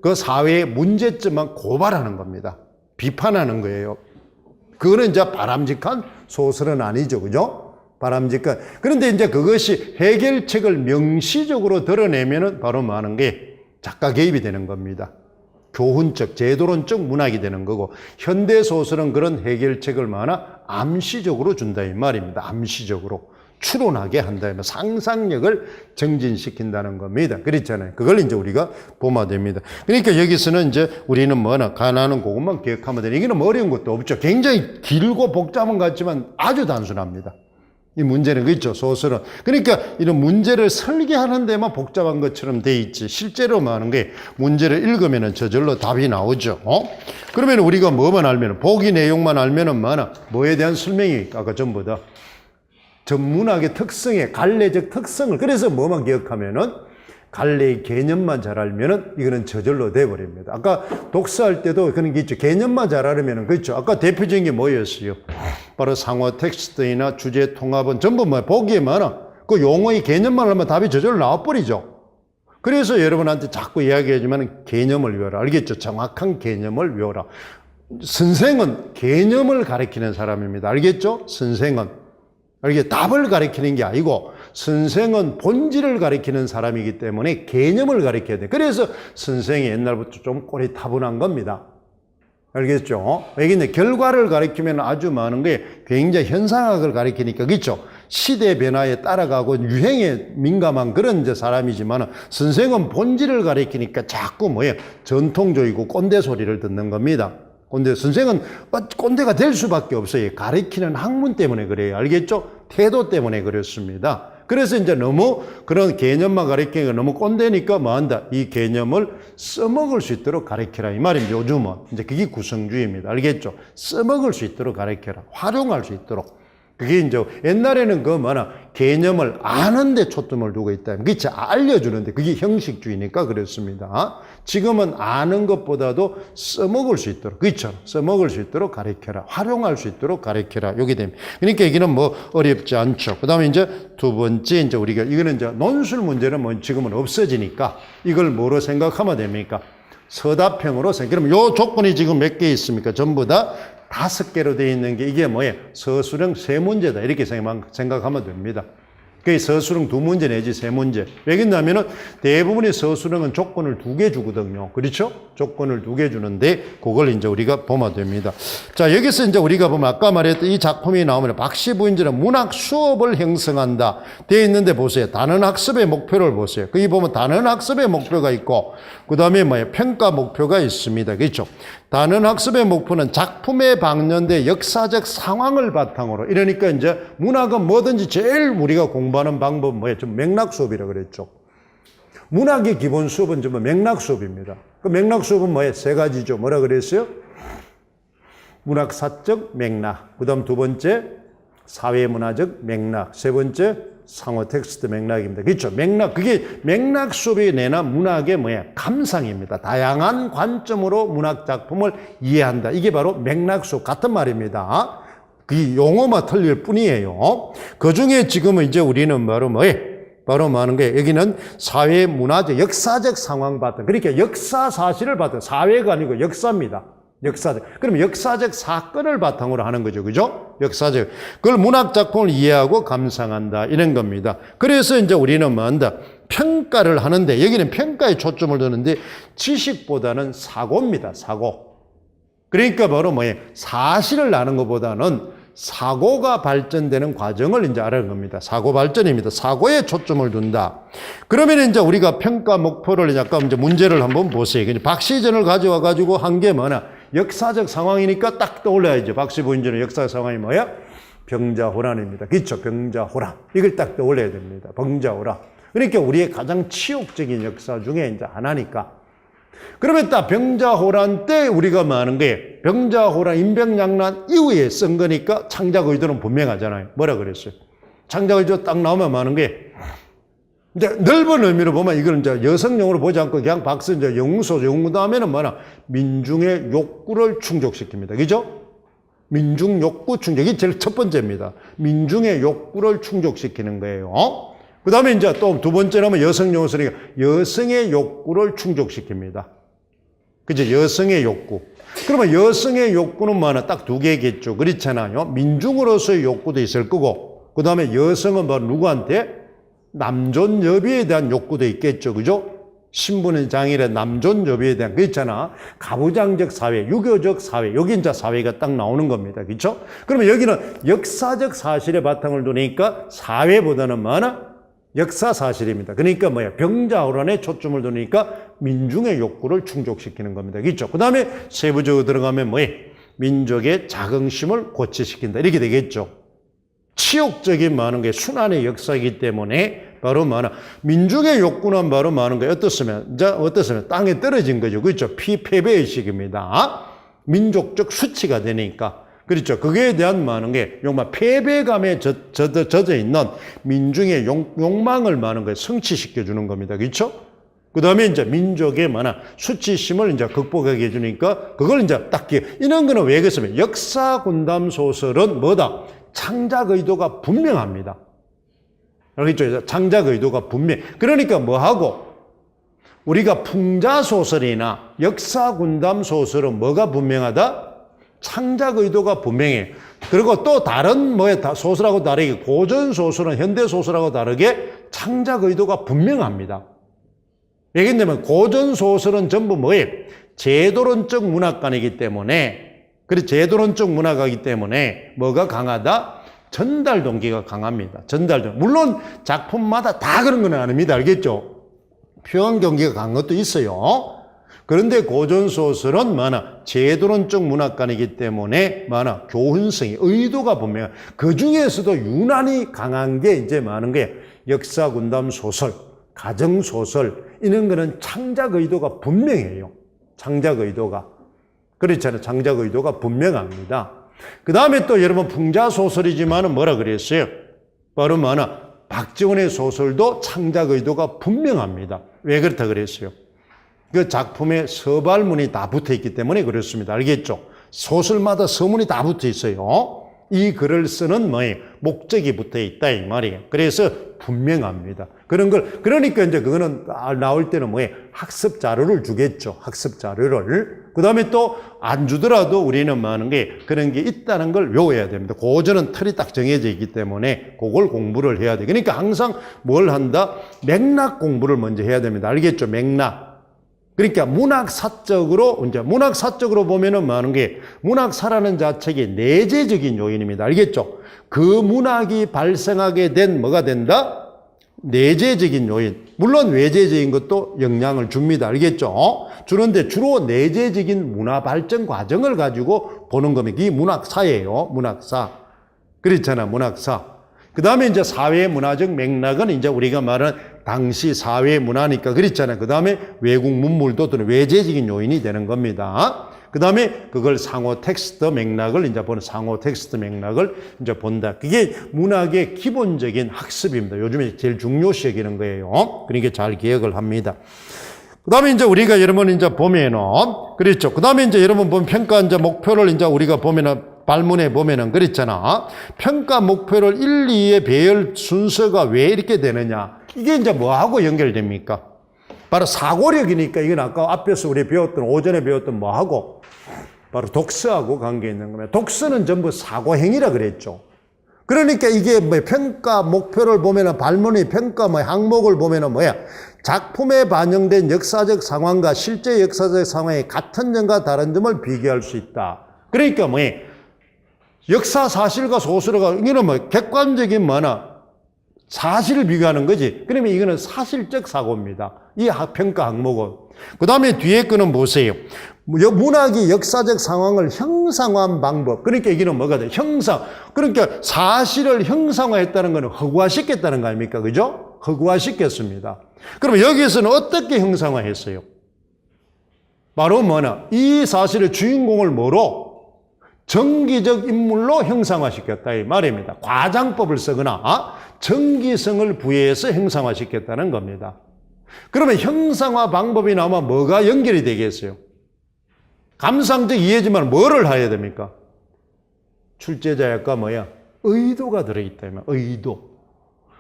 그 사회의 문제점만 고발하는 겁니다. 비판하는 거예요. 그거는 이제 바람직한 소설은 아니죠. 그죠? 바람직한. 그런데 이제 그것이 해결책을 명시적으로 드러내면은 바로 하는 게 작가 개입이 되는 겁니다. 교훈적, 제도론적 문학이 되는 거고, 현대소설은 그런 해결책을 암시적으로 준다 이 말입니다. 암시적으로. 추론하게 한다. 상상력을 정진시킨다는 겁니다. 그렇잖아요. 그걸 이제 우리가 보면 됩니다. 그러니까 여기서는 이제 우리는 가나는 그것만 기억하면 되는. 이게는 어려운 것도 없죠. 굉장히 길고 복잡한 것 같지만 아주 단순합니다. 이 문제는 그렇죠. 소설은. 그러니까 이런 문제를 설계하는 데만 복잡한 것처럼 돼 있지. 실제로 하는 게 문제를 읽으면 저절로 답이 나오죠. 그러면 우리가 뭐만 알면, 보기 내용만 알면은 뭐에 대한 설명이 아까 전부 다 전문학의 특성에 갈래적 특성을, 그래서 뭐만 기억하면은 갈래의 개념만 잘 알면은 이거는 저절로 돼버립니다. 아까 독서할 때도 그런 게 있죠. 개념만 잘 알으면은, 그렇죠. 아까 대표적인 게 뭐였어요? 바로 상호 텍스트나 주제 통합은 전부 보기에 그 용어의 개념만 알면 답이 저절로 나와버리죠. 그래서 여러분한테 자꾸 이야기하지만 개념을 외워라. 알겠죠? 정확한 개념을 외워라. 선생은 개념을 가르치는 사람입니다. 알겠죠? 선생은. 이게 답을 가르치는 게 아니고 선생은 본질을 가르치는 사람이기 때문에 개념을 가르쳐야 돼. 그래서 선생이 옛날부터 좀 꼴이 타분한 겁니다. 알겠죠? 이게 결과를 가르치면 아주 많은 게 굉장히 현상학을 가르치니까, 그렇죠? 시대 변화에 따라가고 유행에 민감한 그런 이제 사람이지만 선생은 본질을 가르치니까 자꾸 전통적이고 꼰대 소리를 듣는 겁니다. 꼰대. 선생은 꼰대가 될 수밖에 없어요. 가르치는 학문 때문에 그래요. 알겠죠? 태도 때문에 그렇습니다. 그래서 이제 너무 그런 개념만 가르치기가 너무 꼰대니까 이 개념을 써먹을 수 있도록 가르쳐라. 이 말입니다. 요즘은. 이제 그게 구성주의입니다. 알겠죠? 써먹을 수 있도록 가르쳐라. 활용할 수 있도록. 그게 이제 옛날에는 개념을 아는데 초점을 두고 있다. 그게 알려주는데 그게 형식주의니까 그렇습니다. 지금은 아는 것보다도 써먹을 수 있도록, 그렇죠? 써먹을 수 있도록 가르쳐라. 활용할 수 있도록 가르쳐라. 요게 됩니다. 그러니까 여기는 어렵지 않죠. 그 다음에 이제 두 번째, 이제 우리가, 이거는 이제 논술 문제는 지금은 없어지니까 이걸 뭐로 생각하면 됩니까? 서답형으로 그럼 요 조건이 지금 몇 개 있습니까? 전부 다 5개로 되어 있는 게 이게 서술형 세 문제다. 이렇게 생각하면 됩니다. 그게 서술형 2문제 내지 3문제. 왜냐하면 대부분의 서술형은 조건을 2개 주거든요. 그렇죠? 조건을 2개 주는데 그걸 이제 우리가 보면 됩니다. 자, 여기서 이제 우리가 보면 아까 말했던 이 작품이 나오면 박씨 부인들은 문학 수업을 형성한다. 되어 있는데 보세요. 단원 학습의 목표를 보세요. 거기 보면 단원 학습의 목표가 있고 그 다음에 뭐예요? 평가 목표가 있습니다. 그렇죠? 단원 학습의 목표는 작품에 방연된 역사적 상황을 바탕으로 이러니까 이제 문학은 뭐든지 제일 우리가 공부하는 방법은 뭐예요? 좀 맥락 수업이라고 그랬죠. 문학의 기본 수업은 좀 맥락 수업입니다. 그 맥락 수업은 뭐예요? 3가지죠. 뭐라 그랬어요? 문학사적 맥락. 그 다음 2번째 사회문화적 맥락. 3번째 상호 텍스트 맥락입니다. 그렇죠? 맥락. 그게 맥락 수업이 내는 문학의 뭐야? 감상입니다. 다양한 관점으로 문학 작품을 이해한다. 이게 바로 맥락 수업 같은 말입니다. 그 용어만 틀릴 뿐이에요. 그 중에 지금은 이제 우리는 바로 뭐예요? 바로 뭐 하는 거예요? 여기는 사회 문화적, 역사적 상황 바탕. 그러니까 역사 사실을 바탕. 사회가 아니고 역사입니다. 역사적. 그럼 역사적 사건을 바탕으로 하는 거죠. 그죠? 역사적. 그걸 문학 작품을 이해하고 감상한다. 이런 겁니다. 그래서 이제 우리는 뭐 한다? 평가를 하는데 여기는 평가에 초점을 두는데 지식보다는 사고입니다. 사고. 그러니까 바로 뭐예요? 사실을 아는 것보다는 사고가 발전되는 과정을 이제 알아는 겁니다. 사고 발전입니다. 사고에 초점을 둔다. 그러면 이제 우리가 평가 목표를 약간 이제 문제를 한번 보세요. 박시전을 가져와 가지고 한 게 뭐냐? 역사적 상황이니까 딱 떠올려야죠. 박씨 부인전의 역사적 상황이 뭐야? 병자호란입니다. 그렇죠? 병자호란. 이걸 딱 떠올려야 됩니다. 병자호란. 그러니까 우리의 가장 치욕적인 역사 중에 이제 하나니까. 그러면 딱 병자호란 때 우리가 뭐 하는 거예요? 병자호란, 임병양란 이후에 쓴 거니까 창작 의도는 분명하잖아요. 뭐라 그랬어요? 창작 의도 딱 나오면 뭐 하는 거예요? 이제 넓은 의미로 보면 이걸 이제 여성용으로 보지 않고 그냥 박스 이제 영웅소, 영웅 다음에는 뭐냐? 민중의 욕구를 충족시킵니다. 그죠? 민중 욕구 충족. 이게 제일 첫 번째입니다. 민중의 욕구를 충족시키는 거예요. 그 다음에 이제 또 2번째는 여성용어서니까 여성의 욕구를 충족시킵니다. 그죠? 여성의 욕구. 그러면 여성의 욕구는 뭐나 딱 2개겠죠. 그렇잖아요. 민중으로서의 욕구도 있을 거고, 그 다음에 여성은 뭐 누구한테? 남존 여비에 대한 욕구도 있겠죠. 그죠? 신분의 장일의 남존 여비에 대한, 그렇잖아. 가부장적 사회, 유교적 사회, 여기 이제 사회가 딱 나오는 겁니다. 그렇죠? 그러면 여기는 역사적 사실에 바탕을 두니까 사회보다는 뭐나? 역사 사실입니다. 그러니까 뭐야? 병자호란에 초점을 두니까 민중의 욕구를 충족시키는 겁니다. 그렇죠? 그 다음에 세부적으로 들어가면 뭐예요? 민족의 자긍심을 고취시킨다. 이렇게 되겠죠. 치욕적인 많은 게 순환의 역사이기 때문에 바로 많아. 민중의 욕구는 바로 많은 게 어떻으면 땅에 떨어진 거죠. 그렇죠? 피패배의식입니다. 민족적 수치가 되니까. 그렇죠. 그거에 대한 많은 게 정말 패배감에 젖어 있는 민중의 욕망을 많은 걸 성취시켜 주는 겁니다. 그렇죠? 그 다음에 이제 민족의 수치심을 이제 극복하게 해주니까 그걸 이제 딱 이런 거는 왜 그랬으면 역사 군담 소설은 뭐다? 창작 의도가 분명합니다. 알겠죠? 창작 의도가 분명. 그러니까 뭐하고? 우리가 풍자 소설이나 역사 군담 소설은 뭐가 분명하다? 창작 의도가 분명해. 그리고 또 다른 소설하고 다르게 고전 소설은 현대 소설하고 다르게 창작 의도가 분명합니다. 왜냐하면 고전 소설은 전부 뭐예요? 제도론적 문학관이기 때문에, 그래서 제도론적 문학이기 때문에 뭐가 강하다? 전달 동기가 강합니다. 전달 동기. 물론 작품마다 다 그런 건 아닙니다. 알겠죠? 표현 경기가 강한 것도 있어요. 그런데 고전소설은 제도론적 문학관이기 때문에 교훈성이, 의도가 분명해요. 그 중에서도 유난히 강한 게 이제 많은 게 역사 군담 소설, 가정 소설, 이런 거는 창작 의도가 분명해요. 창작 의도가. 그렇잖아요. 창작 의도가 분명합니다. 그 다음에 또 여러분 풍자 소설이지만은 뭐라 그랬어요? 바로 박지원의 소설도 창작 의도가 분명합니다. 왜 그렇다 그랬어요? 그 작품에 서발문이 다 붙어 있기 때문에 그렇습니다. 알겠죠? 소설마다 서문이 다 붙어 있어요. 이 글을 쓰는 뭐예요? 목적이 붙어 있다 이 말이에요. 그래서 분명합니다. 그런 걸 그러니까 이제 그거는 나올 때는 뭐예요? 학습 자료를 주겠죠. 학습 자료를. 그다음에 또 안 주더라도 우리는 뭐 하는 게 그런 게 있다는 걸 외워야 됩니다. 고전은 틀이 딱 정해져 있기 때문에 그걸 공부를 해야 돼. 그러니까 항상 뭘 한다? 맥락 공부를 먼저 해야 됩니다. 알겠죠? 맥락. 그러니까 문학사적으로 이제 문학사적으로 보면은 뭐 하는 게 문학사라는 자체가 내재적인 요인입니다. 알겠죠? 그 문학이 발생하게 된 뭐가 된다? 내재적인 요인. 물론 외재적인 것도 영향을 줍니다. 알겠죠? 주는데 주로 내재적인 문화 발전 과정을 가지고 보는 겁니다. 이게 문학사예요. 문학사. 그렇잖아. 문학사. 그 다음에 이제 사회 문화적 맥락은 이제 우리가 말하는 당시 사회 문화니까 그렇잖아요. 그 다음에 외국 문물도 또는 외재적인 요인이 되는 겁니다. 그 다음에 그걸 상호 텍스트 맥락을 이제 보는 상호 텍스트 맥락을 이제 본다. 그게 문학의 기본적인 학습입니다. 요즘에 제일 중요시 여기는 거예요. 그러니까 잘 기억을 합니다. 그 다음에 이제 우리가 여러분 이제 보면은, 그렇죠. 그 다음에 이제 여러분 보면 평가 이제 목표를 이제 우리가 보면은 발문에 보면은 그렇잖아. 평가 목표를 1, 2의 배열 순서가 왜 이렇게 되느냐. 이게 이제 뭐하고 연결됩니까? 바로 사고력이니까 이건 아까 앞에서 우리 배웠던, 오전에 배웠던 뭐하고? 바로 독서하고 관계 있는 겁니다. 독서는 전부 사고행위라 그랬죠. 그러니까 이게 뭐 평가 목표를 보면은 발문의 평가 뭐 항목을 보면은 뭐야? 작품에 반영된 역사적 상황과 실제 역사적 상황의 같은 점과 다른 점을 비교할 수 있다. 그러니까 뭐야? 역사 사실과 소설과 이거는 뭐 객관적인 뭐나 사실을 비교하는 거지. 그러면 이거는 사실적 사고입니다. 이 평가 항목은. 그 다음에 뒤에 거는 보세요. 문학이 역사적 상황을 형상화한 방법. 그러니까 이거는 뭐가 돼? 형상. 그러니까 사실을 형상화했다는 거는 허구화시켰다는 거 아닙니까? 그죠? 허구화시켰습니다. 그러면 여기에서는 어떻게 형상화했어요? 바로 뭐냐? 이 사실의 주인공을 뭐로? 정기적 인물로 형상화시켰다 이 말입니다. 과장법을 쓰거나 정기성을 부여해서 형상화시켰다는 겁니다. 그러면 형상화 방법이 나오면 뭐가 연결이 되겠어요? 감상적 이해지만 뭐를 해야 됩니까? 출제자의 아까 뭐야? 의도가 들어있다. 의도.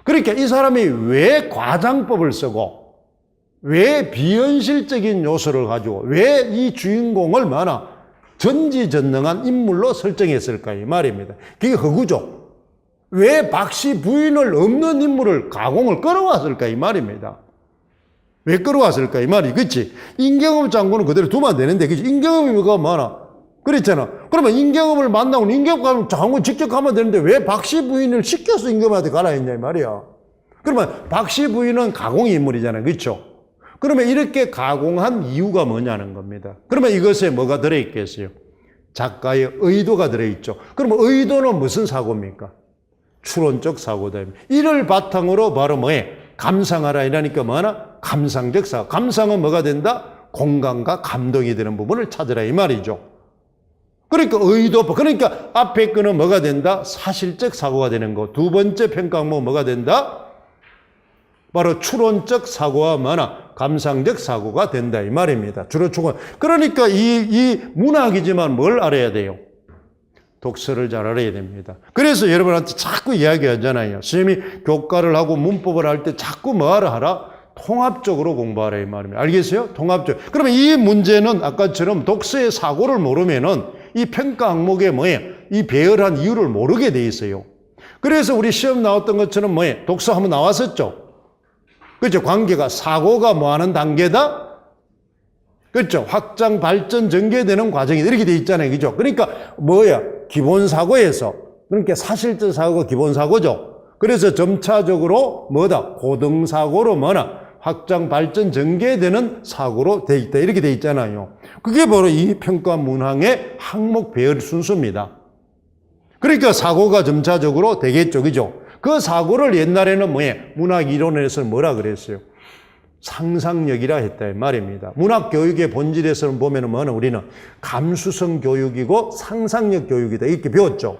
그러니까 이 사람이 왜 과장법을 쓰고 왜 비현실적인 요소를 가지고 왜 이 주인공을 뭐나 전지전능한 인물로 설정했을까 이 말입니다. 그게 허구죠. 왜 박씨 부인을 없는 인물을 가공을 끌어왔을까 이 말입니다. 왜 끌어왔을까 이 말이 그치? 임경업 장군은 그대로 두면 되는데 그치? 임경업이 뭐가 많아? 그렇잖아. 그러면 임경업을 만나고 임경업 장군 직접 가면 되는데 왜 박씨 부인을 시켜서 임경업한테 가라 했냐 이 말이야. 그러면 박씨 부인은 가공 인물이잖아요. 그렇죠? 그러면 이렇게 가공한 이유가 뭐냐는 겁니다. 그러면 이것에 뭐가 들어있겠어요? 작가의 의도가 들어있죠. 그러면 의도는 무슨 사고입니까? 추론적 사고다. 이를 바탕으로 바로 뭐해? 감상하라 이러니까 뭐하나? 감상적 사고. 감상은 뭐가 된다? 공감과 감동이 되는 부분을 찾으라 이 말이죠. 그러니까 의도, 그러니까 앞에 거는 뭐가 된다? 사실적 사고가 되는 거. 두 번째 평가 항목은 뭐가 된다? 바로 추론적 사고와 뭐나 감상적 사고가 된다 이 말입니다. 주로 추론. 그러니까 이 문학이지만 뭘 알아야 돼요? 독서를 잘 알아야 됩니다. 그래서 여러분한테 자꾸 이야기하잖아요. 선생님이 교과를 하고 문법을 할 때 자꾸 뭐하라 하라? 통합적으로 공부하라 이 말입니다. 알겠어요? 통합적. 그러면 이 문제는 아까처럼 독서의 사고를 모르면은 이 평가 항목에 뭐예요? 이 배열한 이유를 모르게 돼 있어요. 그래서 우리 시험 나왔던 것처럼 뭐예요? 독서 한번 나왔었죠? 그렇죠? 관계가 사고가 뭐하는 단계다? 그렇죠? 확장, 발전, 전개되는 과정이 이렇게 돼 있잖아요. 그죠? 그러니까 뭐야? 기본 사고에서 그러니까 사실적 사고가 기본 사고죠. 그래서 점차적으로 뭐다? 고등 사고로 뭐나 확장, 발전, 전개되는 사고로 돼 있다. 이렇게 돼 있잖아요. 그게 바로 이 평가 문항의 항목 배열 순서입니다. 그러니까 사고가 점차적으로 되겠죠. 그죠? 그 사고를 옛날에는 뭐예요? 문학 이론에서 뭐라 그랬어요? 상상력이라 했다 이 말입니다. 문학 교육의 본질에서는 보면은 뭐는 우리는 감수성 교육이고 상상력 교육이다 이렇게 배웠죠.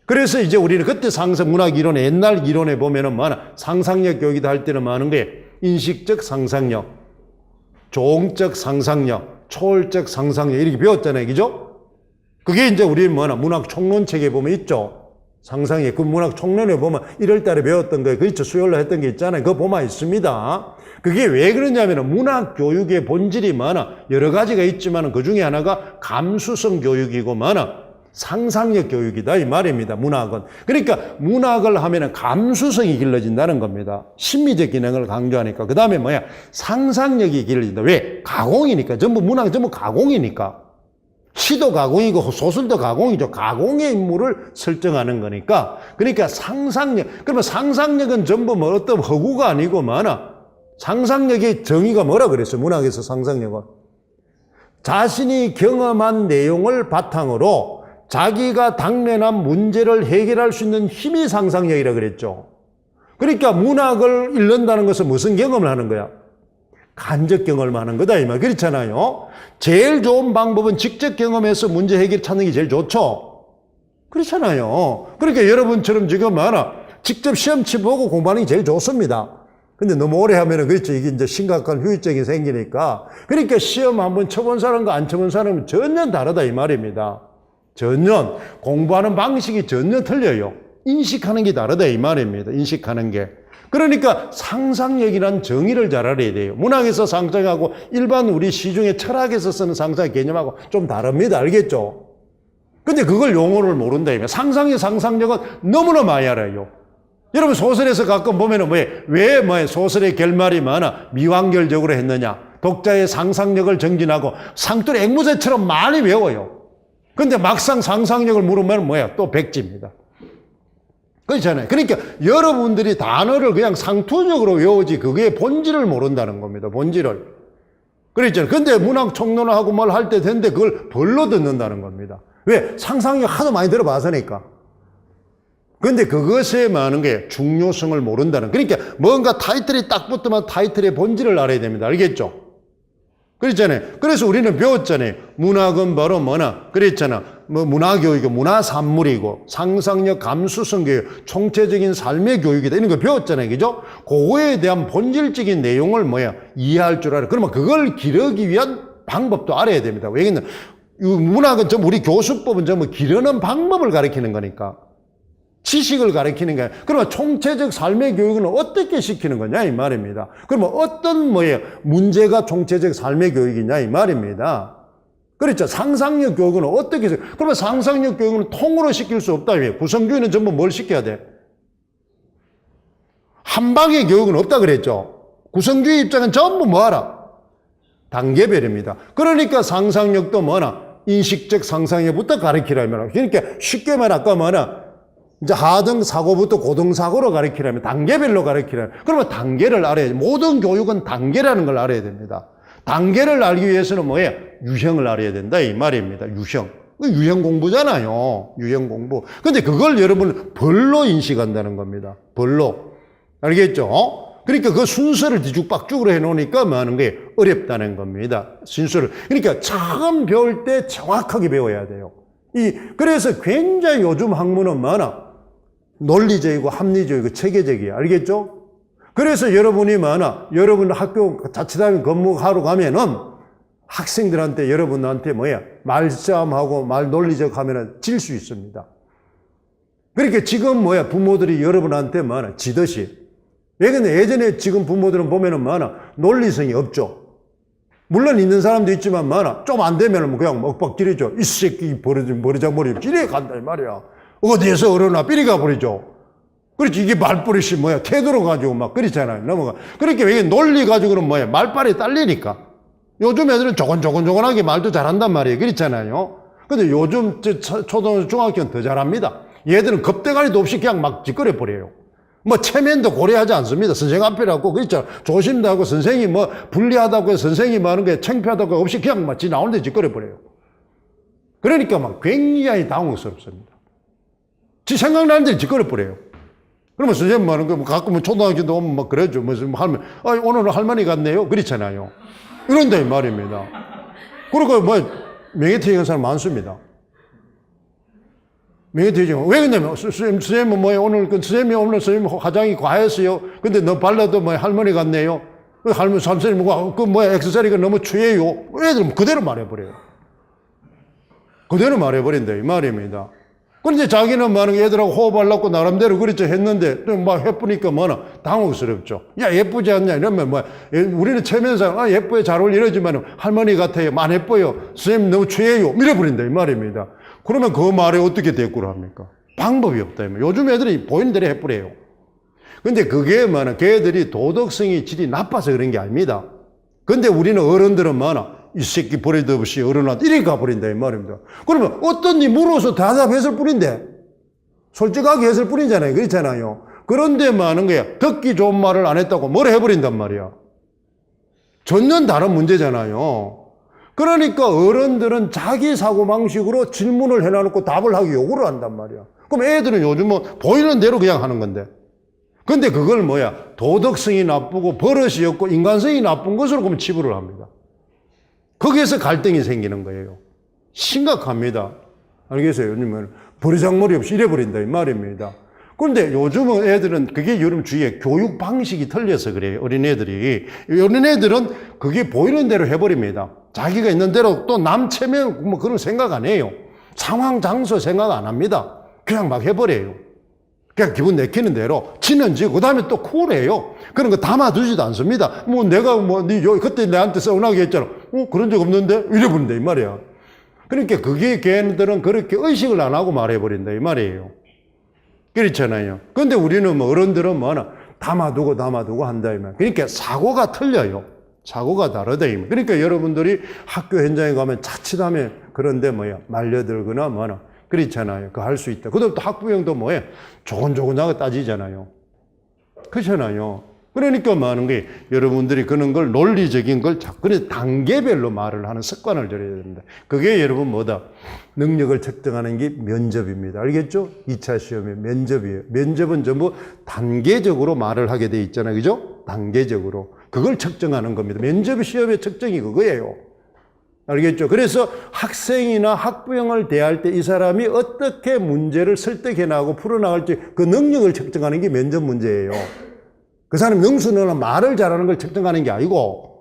그래서 이제 우리는 그때 문학 이론의 옛날 이론에 보면은 뭐나 상상력 교육이다 할 때는 뭐 하는 거예요? 인식적 상상력, 조응적 상상력, 초월적 상상력 이렇게 배웠잖아요. 그죠? 그게 이제 우리 문학 총론책에 보면 있죠. 상상의 그 문학 총론에 보면 1월 달에 배웠던 거, 그 있죠. 수요일로 했던 게 있잖아요. 그거 보면 있습니다. 그게 왜 그러냐면 문학 교육의 본질이 여러 가지가 있지만 그 중에 하나가 감수성 교육이고 상상력 교육이다 이 말입니다. 문학은. 그러니까 문학을 하면 감수성이 길러진다는 겁니다. 심미적 기능을 강조하니까. 그 다음에 상상력이 길러진다. 왜? 가공이니까. 전부 문학은 전부 가공이니까. 시도 가공이고 소설도 가공이죠. 가공의 인물을 설정하는 거니까. 그러니까 상상력. 그러면 상상력은 전부 어떤 허구가 아니고 상상력의 정의가 뭐라 그랬어요? 문학에서 상상력은. 자신이 경험한 내용을 바탕으로 자기가 당면한 문제를 해결할 수 있는 힘이 상상력이라 그랬죠. 그러니까 문학을 읽는다는 것은 무슨 경험을 하는 거야? 간접 경험을 하는 거다 이 말. 그렇잖아요. 제일 좋은 방법은 직접 경험해서 문제 해결 찾는 게 제일 좋죠. 그렇잖아요. 그러니까 여러분처럼 지금 직접 시험치 보고 공부하는 게 제일 좋습니다. 근데 너무 오래 하면은 그렇죠. 이게 이제 심각한 후유증이 생기니까. 그러니까 시험 한번 쳐본 사람과 안 쳐본 사람은 전혀 다르다 이 말입니다. 전혀 공부하는 방식이 전혀 틀려요. 인식하는 게 다르다 이 말입니다. 인식하는 게. 그러니까 상상력이란 정의를 잘 알아야 돼요. 문학에서 상상하고 일반 우리 시중에 철학에서 쓰는 상상의 개념하고 좀 다릅니다. 알겠죠? 근데 그걸 용어를 모른다. 상상력은 너무나 많이 알아요. 여러분 소설에서 가끔 보면은 왜 소설의 결말이 미완결적으로 했느냐. 독자의 상상력을 정진하고 상투리 앵무새처럼 많이 외워요. 근데 막상 상상력을 물으면 또 백지입니다. 그렇잖아요. 그러니까 여러분들이 단어를 그냥 상투적으로 외우지 그게 본질을 모른다는 겁니다. 본질을. 그랬잖아요. 근데 문학 총론을 하고 뭘 할 때 되는데 그걸 벌로 듣는다는 겁니다. 왜? 상상력 하도 많이 들어봐서니까. 근데 그것에 많은 게 중요성을 모른다는. 그러니까 뭔가 타이틀이 딱 붙으면 타이틀의 본질을 알아야 됩니다. 알겠죠? 그랬잖아요. 그래서 우리는 배웠잖아요. 문학은 바로 그랬잖아. 문화교육이고 문화산물이고 상상력, 감수성 교육, 총체적인 삶의 교육이다. 이런 거 배웠잖아요. 그죠? 그거에 대한 본질적인 내용을 이해할 줄 알아. 그러면 그걸 기르기 위한 방법도 알아야 됩니다. 왜냐면 문학은 전부 우리 교수법은 전부 기르는 방법을 가르치는 거니까. 지식을 가르치는 거예요. 그러면 총체적 삶의 교육은 어떻게 시키는 거냐 이 말입니다. 그러면 어떤 문제가 총체적 삶의 교육이냐 이 말입니다. 그렇죠. 상상력 교육은 어떻게 해서 그러면 상상력 교육은 통으로 시킬 수 없다. 왜? 구성주의는 전부 뭘 시켜야 돼? 한 방의 교육은 없다 그랬죠. 구성주의 입장은 전부 뭐하라? 단계별입니다. 그러니까 상상력도 인식적 상상력부터 가르치라면 그러니까 쉽게 말해 아까 이제 하등 사고부터 고등 사고로 가르치려면 단계별로 가르치려면 그러면 단계를 알아야 돼. 모든 교육은 단계라는 걸 알아야 됩니다. 단계를 알기 위해서는 유형을 알아야 된다 이 말입니다. 유형 공부잖아요. 유형 공부. 근데 그걸 여러분 벌로 인식한다는 겁니다. 벌로. 알겠죠? 그러니까 그 순서를 뒤죽박죽으로 해놓으니까 하는 게 어렵다는 겁니다. 순서를. 그러니까 처음 배울 때 정확하게 배워야 돼요. 그래서 굉장히 요즘 학문은 논리적이고 합리적이고 체계적이에요. 알겠죠? 그래서 여러분이 여러분 학교 자칫하면 근무하러 가면은 학생들한테 여러분한테 말싸움하고 말 논리적 하면은 질 수 있습니다. 그러니까 지금 부모들이 여러분한테 지듯이. 왜 근데 예전에 지금 부모들은 보면은 논리성이 없죠. 물론 있는 사람도 있지만 좀 안 되면 그냥 윽박 지르죠. 이 새끼 버르장머리 지레 간다 이 말이야. 어디에서 얼어나 삐리가 버리죠. 그렇지. 이게 말버릇이 태도로 가지고 그렇잖아요. 넘어가. 그렇게 왜 논리 가지고는 말빨이 딸리니까. 요즘 애들은 조곤조곤하게 말도 잘한단 말이에요. 그렇잖아요. 근데 요즘 초등학교, 중학교는 더 잘합니다. 얘들은 겁대가리도 없이 그냥 짓거려 버려요. 체면도 고려하지 않습니다. 선생 앞이라고, 그렇죠. 조심도 하고, 선생이 불리하다고, 선생이 하는 게 창피하다고 없이 그냥 지 나오는 데 짓거려 버려요. 그러니까 굉장히 당황스럽습니다. 지 생각나는 데 짓거려 버려요. 그러면 선생님 하는 거, 가끔은 초등학교도 오면 그러죠. 무슨 할머니, 오늘은 할머니 같네요. 그렇잖아요. 이런다, 이 말입니다. 그리고 명예퇴직한 사람 많습니다. 명예퇴직. 왜 그러냐면, 선생님은 오늘, 선생님이 오늘 선생님 화장이 과했어요. 근데 너 발라도 할머니 같네요. 할머니, 선생님, 액세서리가 너무 추해요. 애들은 그대로 말해버려요. 그대로 말해버린다 이 말입니다. 그런데 자기는 많은 애들하고 호흡하려고 나름대로 그렇죠 했는데 막 예쁘니까 뭐나 당혹스럽죠. 야 예쁘지 않냐 이러면 뭐 우리는 체면상 아 예뻐요 잘 어울려 이러지만 할머니 같아요 안 예뻐요 선생님 너무 최애요 밀어버린다 이 말입니다. 그러면 그 말에 어떻게 대꾸를 합니까? 방법이 없다. 요즘 애들이 보이는 대로 해버려요. 근데 그게 뭐냐 걔들이 도덕성이 질이 나빠서 그런 게 아닙니다. 근데 우리는 어른들은 뭐냐 이 새끼 버리도 없이 어른한테 이렇게 가버린다 이 말입니다. 그러면 어떤 니 물어서 대답했을 뿐인데 솔직하게 했을 뿐이잖아요. 그렇잖아요. 그런데 많은 거야 듣기 좋은 말을 안 했다고 뭐라 해버린단 말이야. 전혀 다른 문제잖아요. 그러니까 어른들은 자기 사고방식으로 질문을 해놔놓고 답을 하기 요구를 한단 말이야. 그럼 애들은 요즘은 보이는 대로 그냥 하는 건데 근데 그걸 뭐야 도덕성이 나쁘고 버릇이 없고 인간성이 나쁜 것으로 그러면 치부를 합니다. 거기에서 갈등이 생기는 거예요. 심각합니다. 알겠어요? 요즘은 버리장머리 없이 이래버린다 이 말입니다. 그런데 요즘은 애들은 그게 여러분 주위에 교육 방식이 틀려서 그래요. 어린애들이. 어린애들은 그게 보이는 대로 해버립니다. 자기가 있는 대로 또 남 체면 뭐 그런 생각 안 해요. 상황 장소 생각 안 합니다. 그냥 막 해버려요. 그냥 기분 내키는 대로 지는지 그 다음에 또 쿨해요. 그런 거 담아두지도 않습니다. 뭐 내가 그때 내한테 서운하게 했잖아. 그런 적 없는데 이래버린다 이 말이야. 그러니까 그게 걔네들은 그렇게 의식을 안 하고 말해버린다 이 말이에요. 그렇잖아요. 그런데 우리는 뭐 어른들은 뭐나 담아두고 한다 이 말. 그러니까 사고가 틀려요. 사고가 다르다 이 말. 그러니까 여러분들이 학교 현장에 가면 자칫하면 그런데 말려들거나 뭐나 그렇잖아요. 그거 할 수 있다. 그 다음 또 학부형도 조곤조곤하게 따지잖아요. 그렇잖아요. 그러니까 많은 게 여러분들이 그런 걸 논리적인 걸 자꾸 단계별로 말을 하는 습관을 들여야 됩니다. 그게 여러분 뭐다? 능력을 측정하는 게 면접입니다. 알겠죠? 2차 시험의 면접이에요. 면접은 전부 단계적으로 말을 하게 돼 있잖아요. 그죠? 단계적으로. 그걸 측정하는 겁니다. 면접 시험의 측정이 그거예요. 알겠죠? 그래서 학생이나 학부형을 대할 때 이 사람이 어떻게 문제를 설득해나가고 풀어나갈지 그 능력을 측정하는 게 면접 문제예요. 그 사람이 능수능란 말을 잘하는 걸 측정하는 게 아니고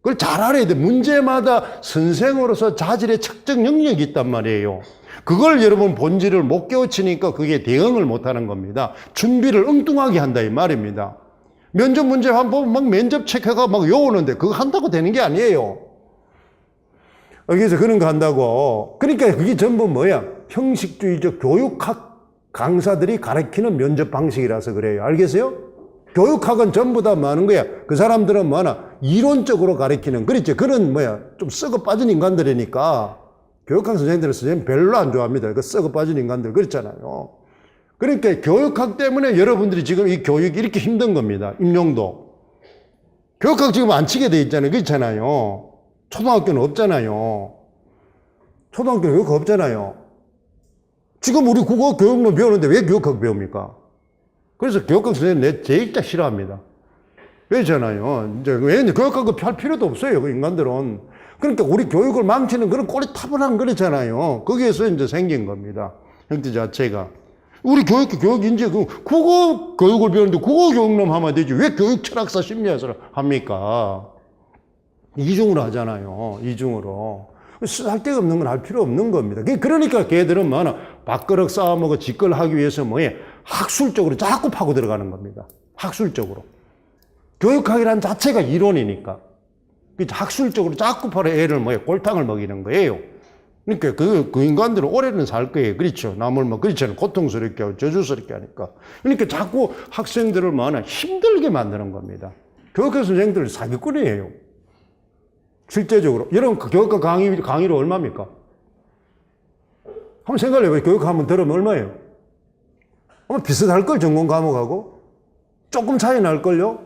그걸 잘 알아야 돼. 문제마다 선생으로서 자질의 측정 능력이 있단 말이에요. 그걸 여러분 본질을 못 깨우치니까 그게 대응을 못하는 겁니다. 준비를 엉뚱하게 한다 이 말입니다. 면접 문제 한번 막 면접 체크가 막 요오는데 그거 한다고 되는 게 아니에요. 그래서 그런 거 한다고. 그러니까 그게 전부 형식주의적 교육학 강사들이 가르치는 면접 방식이라서 그래요. 알겠어요? 교육학은 전부 다 많은 거야. 그 사람들은 이론적으로 가르치는, 그렇지. 그런 좀 썩어 빠진 인간들이니까 교육학 선생님 별로 안 좋아합니다. 그 썩어 빠진 인간들. 그렇잖아요. 그러니까 교육학 때문에 여러분들이 지금 이 교육이 이렇게 힘든 겁니다. 임용도. 교육학 지금 안 치게 돼 있잖아요. 그렇잖아요. 초등학교는 없잖아요. 초등학교는 교육학 없잖아요. 지금 우리 국어 교육만 배우는데 왜 교육학 배웁니까? 그래서 교육학 선생님 진짜 싫어합니다. 그렇잖아요. 이제 교육학 할 필요도 없어요. 그 인간들은. 그러니까 우리 교육을 망치는 그런 꼬리타분한 거잖아요. 거기에서 이제 생긴 겁니다. 형태 자체가. 우리 교육인지 국어 교육을 배우는데 국어 교육만 하면 되지. 왜 교육 철학사 심리학을 합니까? 이중으로 하잖아요. 이중으로. 할 데가 없는 건 할 필요 없는 겁니다. 그러니까 걔들은 밥그릇 쌓아먹어 짓걸 하기 위해서 학술적으로 자꾸 파고 들어가는 겁니다. 학술적으로. 교육학이라는 자체가 이론이니까. 학술적으로 자꾸 파려 애를 골탕을 먹이는 거예요. 그러니까 그 인간들은 오래는 살 거예요. 그렇죠. 남을 그렇잖아요. 고통스럽게 하고 저주스럽게 하니까. 그러니까 자꾸 학생들을 힘들게 만드는 겁니다. 교육학 선생님들 사기꾼이에요. 실제적으로. 여러분, 교육학 강의료 얼마입니까? 한번 생각해 봐요. 교육학 한번 들으면 얼마예요? 아마 비슷할걸, 전공 과목하고? 조금 차이 날걸요?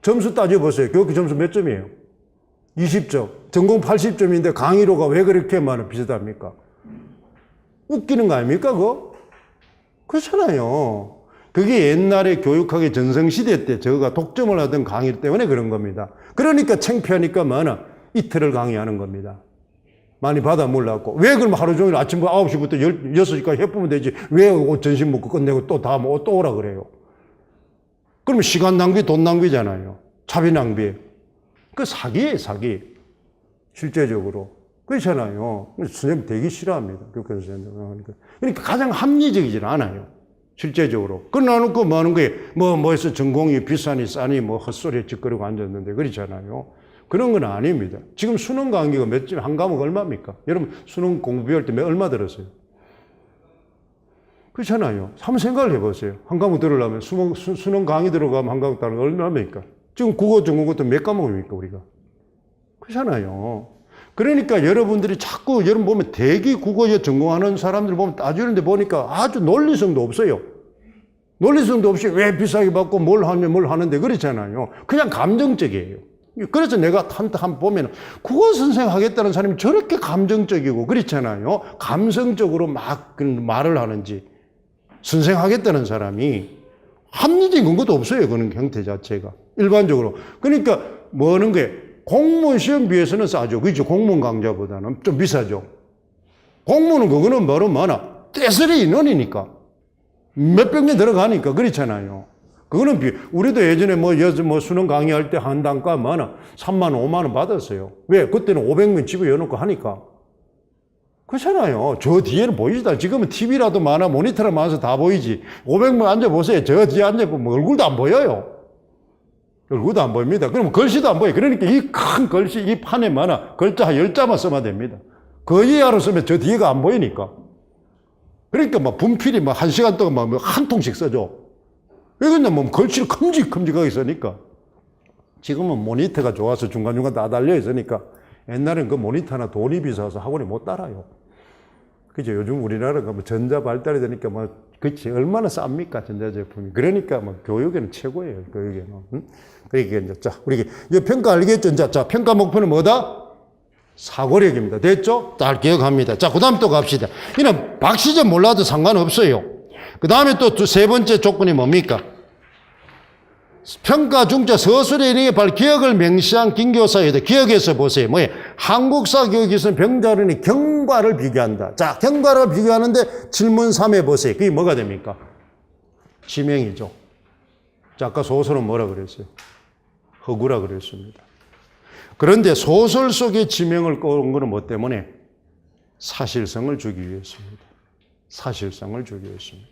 점수 따져보세요. 교육학 점수 몇 점이에요? 20점. 전공 80점인데 강의료가 왜 그렇게 비슷합니까? 웃기는 거 아닙니까, 그거? 그렇잖아요. 그게 옛날에 교육학의 전성시대 때 저가 독점을 하던 강의 때문에 그런 겁니다. 그러니까 창피하니까 이틀을 강의하는 겁니다. 많이 받아 몰랐고. 왜 그럼 하루 종일 아침부터 9시부터 6시까지 해보면 되지. 왜 점심 먹고 끝내고 또 또 오라 그래요. 그러면 시간 낭비, 돈 낭비잖아요. 차비 낭비. 그 사기예요, 사기. 실제적으로. 그렇잖아요. 선생님 되게 싫어합니다. 교권 선생님. 그러니까 가장 합리적이질 않아요. 실제적으로. 그러놓고 뭐 하는 거예요? 뭐해서 전공이 비싸니 싸니 뭐 헛소리에 짓거리고 앉았는데 그렇잖아요. 그런 건 아닙니다. 지금 수능 강의가 한 과목 얼마입니까? 여러분 수능 공부할 때 얼마 들었어요? 그렇잖아요. 한번 생각을 해보세요. 한 과목 들으려면 수능 강의 들어가면 한 과목 따는 거 얼마입니까? 지금 국어 전공것도 몇 과목입니까 우리가? 그렇잖아요. 그러니까 여러분들이 자꾸 여러분 보면 대기 국어 전공하는 사람들 보면 따지는데 보니까 아주 논리성도 없어요. 논리성도 없이 왜 비싸게 받고 뭘 하는데 그렇잖아요. 그냥 감정적이에요. 그래서 내가 한번 보면 국어 선생 하겠다는 사람이 저렇게 감정적이고 그렇잖아요. 감성적으로 막 말을 하는지 선생 하겠다는 사람이 합리적인 것도 없어요. 그런 형태 자체가 일반적으로. 그러니까 뭐 하는 거예요? 공무원 시험 비해서는 싸죠. 그렇죠? 공무원 강좌보다는 좀 비싸죠. 공무원은 그거는 뭐로 많아? 떼쓰리 인원이니까. 몇백 명 들어가니까 그렇잖아요. 그거는 우리도 예전에 뭐 수능 강의할 때 한 단가 많아. 3만 원, 5만 원 받았어요. 왜? 그때는 500명 집에 여놓고 하니까. 그렇잖아요. 저 뒤에는 보이지도 지금은 TV라도 많아, 모니터라 많아서 다 보이지. 500명 앉아보세요. 저 뒤에 앉아보면 얼굴도 안 보여요. 얼굴도 안 보입니다. 그러면 글씨도 안 보여요. 그러니까 이 큰 글씨, 이 판에 많아. 글자 10자만 써면 됩니다. 그 이하로 쓰면 저 뒤에가 안 보이니까. 그러니까 막 분필이 막 1시간 동안 막 한 통씩 써줘. 이건 뭐 글씨를 큼직큼직하게 쓰니까. 지금은 모니터가 좋아서 중간중간 다 달려 있으니까 옛날엔 그 모니터 하나 돈이 비싸서 학원에 못 따라요. 그죠? 요즘 우리나라가 뭐 전자 발달이 되니까 뭐, 그치. 얼마나 쌉니까? 전자제품이. 그러니까 뭐 교육에는 최고예요. 교육에는. 응? 그러니까 이제, 자, 우리 이 평가 알겠죠? 자, 평가 목표는 뭐다? 사고력입니다. 됐죠? 잘 기억합니다. 자, 그 다음 또 갑시다. 이는 박시전 몰라도 상관없어요. 그 다음에 또 세 번째 조건이 뭡니까? 평가 중자 서술에 있는 게 바로 기억을 명시한 긴교사이다. 기억해서 보세요. 뭐예요? 한국사 교육에서는 병자론이 경과를 비교한다. 자, 경과를 비교하는데 질문 3에 보세요. 그게 뭐가 됩니까? 지명이죠. 자, 아까 소설은 뭐라 그랬어요? 허구라 그랬습니다. 그런데 소설 속에 지명을 꺼온 거는 뭐 때문에? 사실성을 주기 위해서입니다. 사실성을 주기 위해서입니다.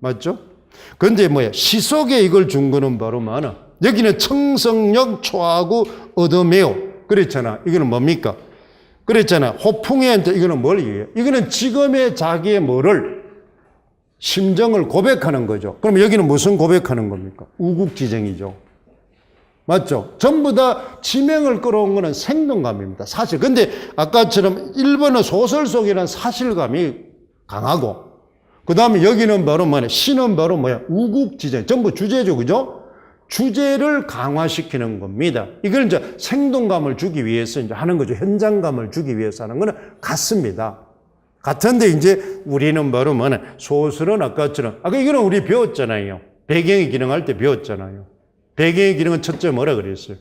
맞죠? 그런데 뭐야? 시 속에 이걸 준 거는 바로 뭐나? 여기는 청성역 초하고 얻어매요. 그랬잖아. 이거는 뭡니까? 그랬잖아. 호풍에 이거는 뭘 얘기해요? 이거는 지금의 자기의 뭐를? 심정을 고백하는 거죠. 그럼 여기는 무슨 고백하는 겁니까? 우국지정이죠. 맞죠? 전부 다 지명을 끌어온 거는 생동감입니다. 사실. 근데 아까처럼 1번은 소설 속에는 사실감이 강하고 그 다음에 여기는 바로 뭐냐? 시는 바로 뭐야? 우국지정. 전부 주제죠. 그죠? 주제를 강화시키는 겁니다. 이걸 이제 생동감을 주기 위해서 이제 하는 거죠. 현장감을 주기 위해서 하는 거는 같습니다. 같은데 이제 우리는 바로 뭐냐? 소설은 아까처럼. 아까 이거는 우리 배웠잖아요. 배경의 기능할 때 배웠잖아요. 배경의 기능은 첫째 뭐라 그랬어요?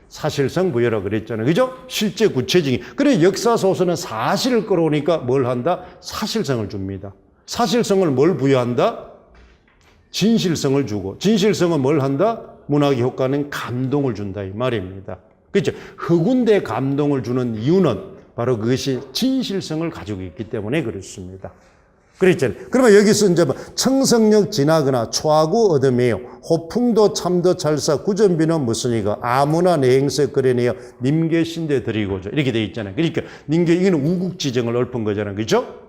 사실성 부여라 그랬잖아요. 그죠? 실제 구체적인. 그래 역사 소설은 사실을 끌어오니까 뭘 한다? 사실성을 줍니다. 사실성을 뭘 부여한다? 진실성을 주고 진실성은 뭘 한다? 문학의 효과는 감동을 준다 이 말입니다. 그렇죠? 허군대 감동을 주는 이유는 바로 그것이 진실성을 가지고 있기 때문에 그렇습니다. 그랬잖아요. 그러면 여기서 이제 청성역 지나거나 초하고 얻음이에요. 호풍도 참도 찰사 구전비는 무슨 이거 아무나 내행서 끌어내어 님계신대 드리고죠. 이렇게 돼 있잖아요. 그러니까 님계 이거는 우국지정을 읊은 거잖아요. 그렇죠?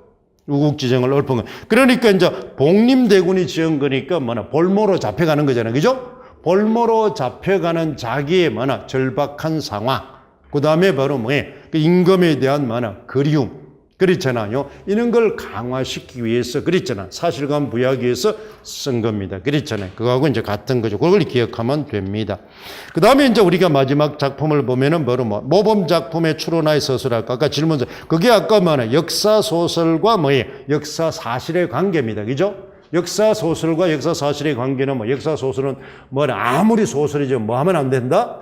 우국지정을 읊은 거. 그러니까 이제 복림대군이 지은 거니까 뭐나 볼모로 잡혀가는 거잖아요. 그죠? 볼모로 잡혀가는 자기의 뭐나 절박한 상황. 그 다음에 바로 뭐예요? 그 임금에 대한 뭐나 그리움. 그렇잖아요. 이런 걸 강화시키기 위해서 그랬잖아. 사실감 부여하기 위해서 쓴 겁니다. 그랬잖아요. 그거하고 이제 같은 거죠. 그걸 기억하면 됩니다. 그 다음에 이제 우리가 마지막 작품을 보면은 바로 뭐 모범 작품의 추론하에 서술할까? 아까 질문서. 그게 아까 뭐냐? 역사 소설과 뭐예요? 역사 사실의 관계입니다. 그죠? 역사 소설과 역사 사실의 관계는 뭐 역사 소설은 뭐냐? 아무리 소설이죠. 뭐 하면 안 된다?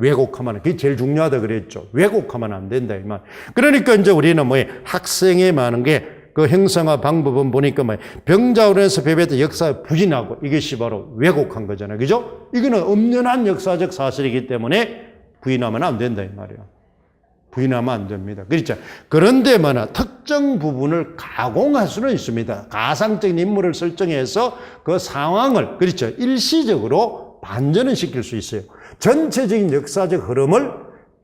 왜곡하면, 그게 제일 중요하다 그랬죠. 왜곡하면 안 된다, 이 말. 그러니까 이제 우리는 뭐예요? 학생에 많은 게 그 형성화 방법은 보니까 뭐예요? 병자론에서 배배했던 역사 부진하고 이것이 바로 왜곡한 거잖아요. 그죠? 이거는 엄연한 역사적 사실이기 때문에 부인하면 안 된다, 이 말이에요. 부인하면 안 됩니다. 그렇죠? 그런데 특정 부분을 가공할 수는 있습니다. 가상적인 인물을 설정해서 그 상황을, 그렇죠, 일시적으로 반전을 시킬 수 있어요. 전체적인 역사적 흐름을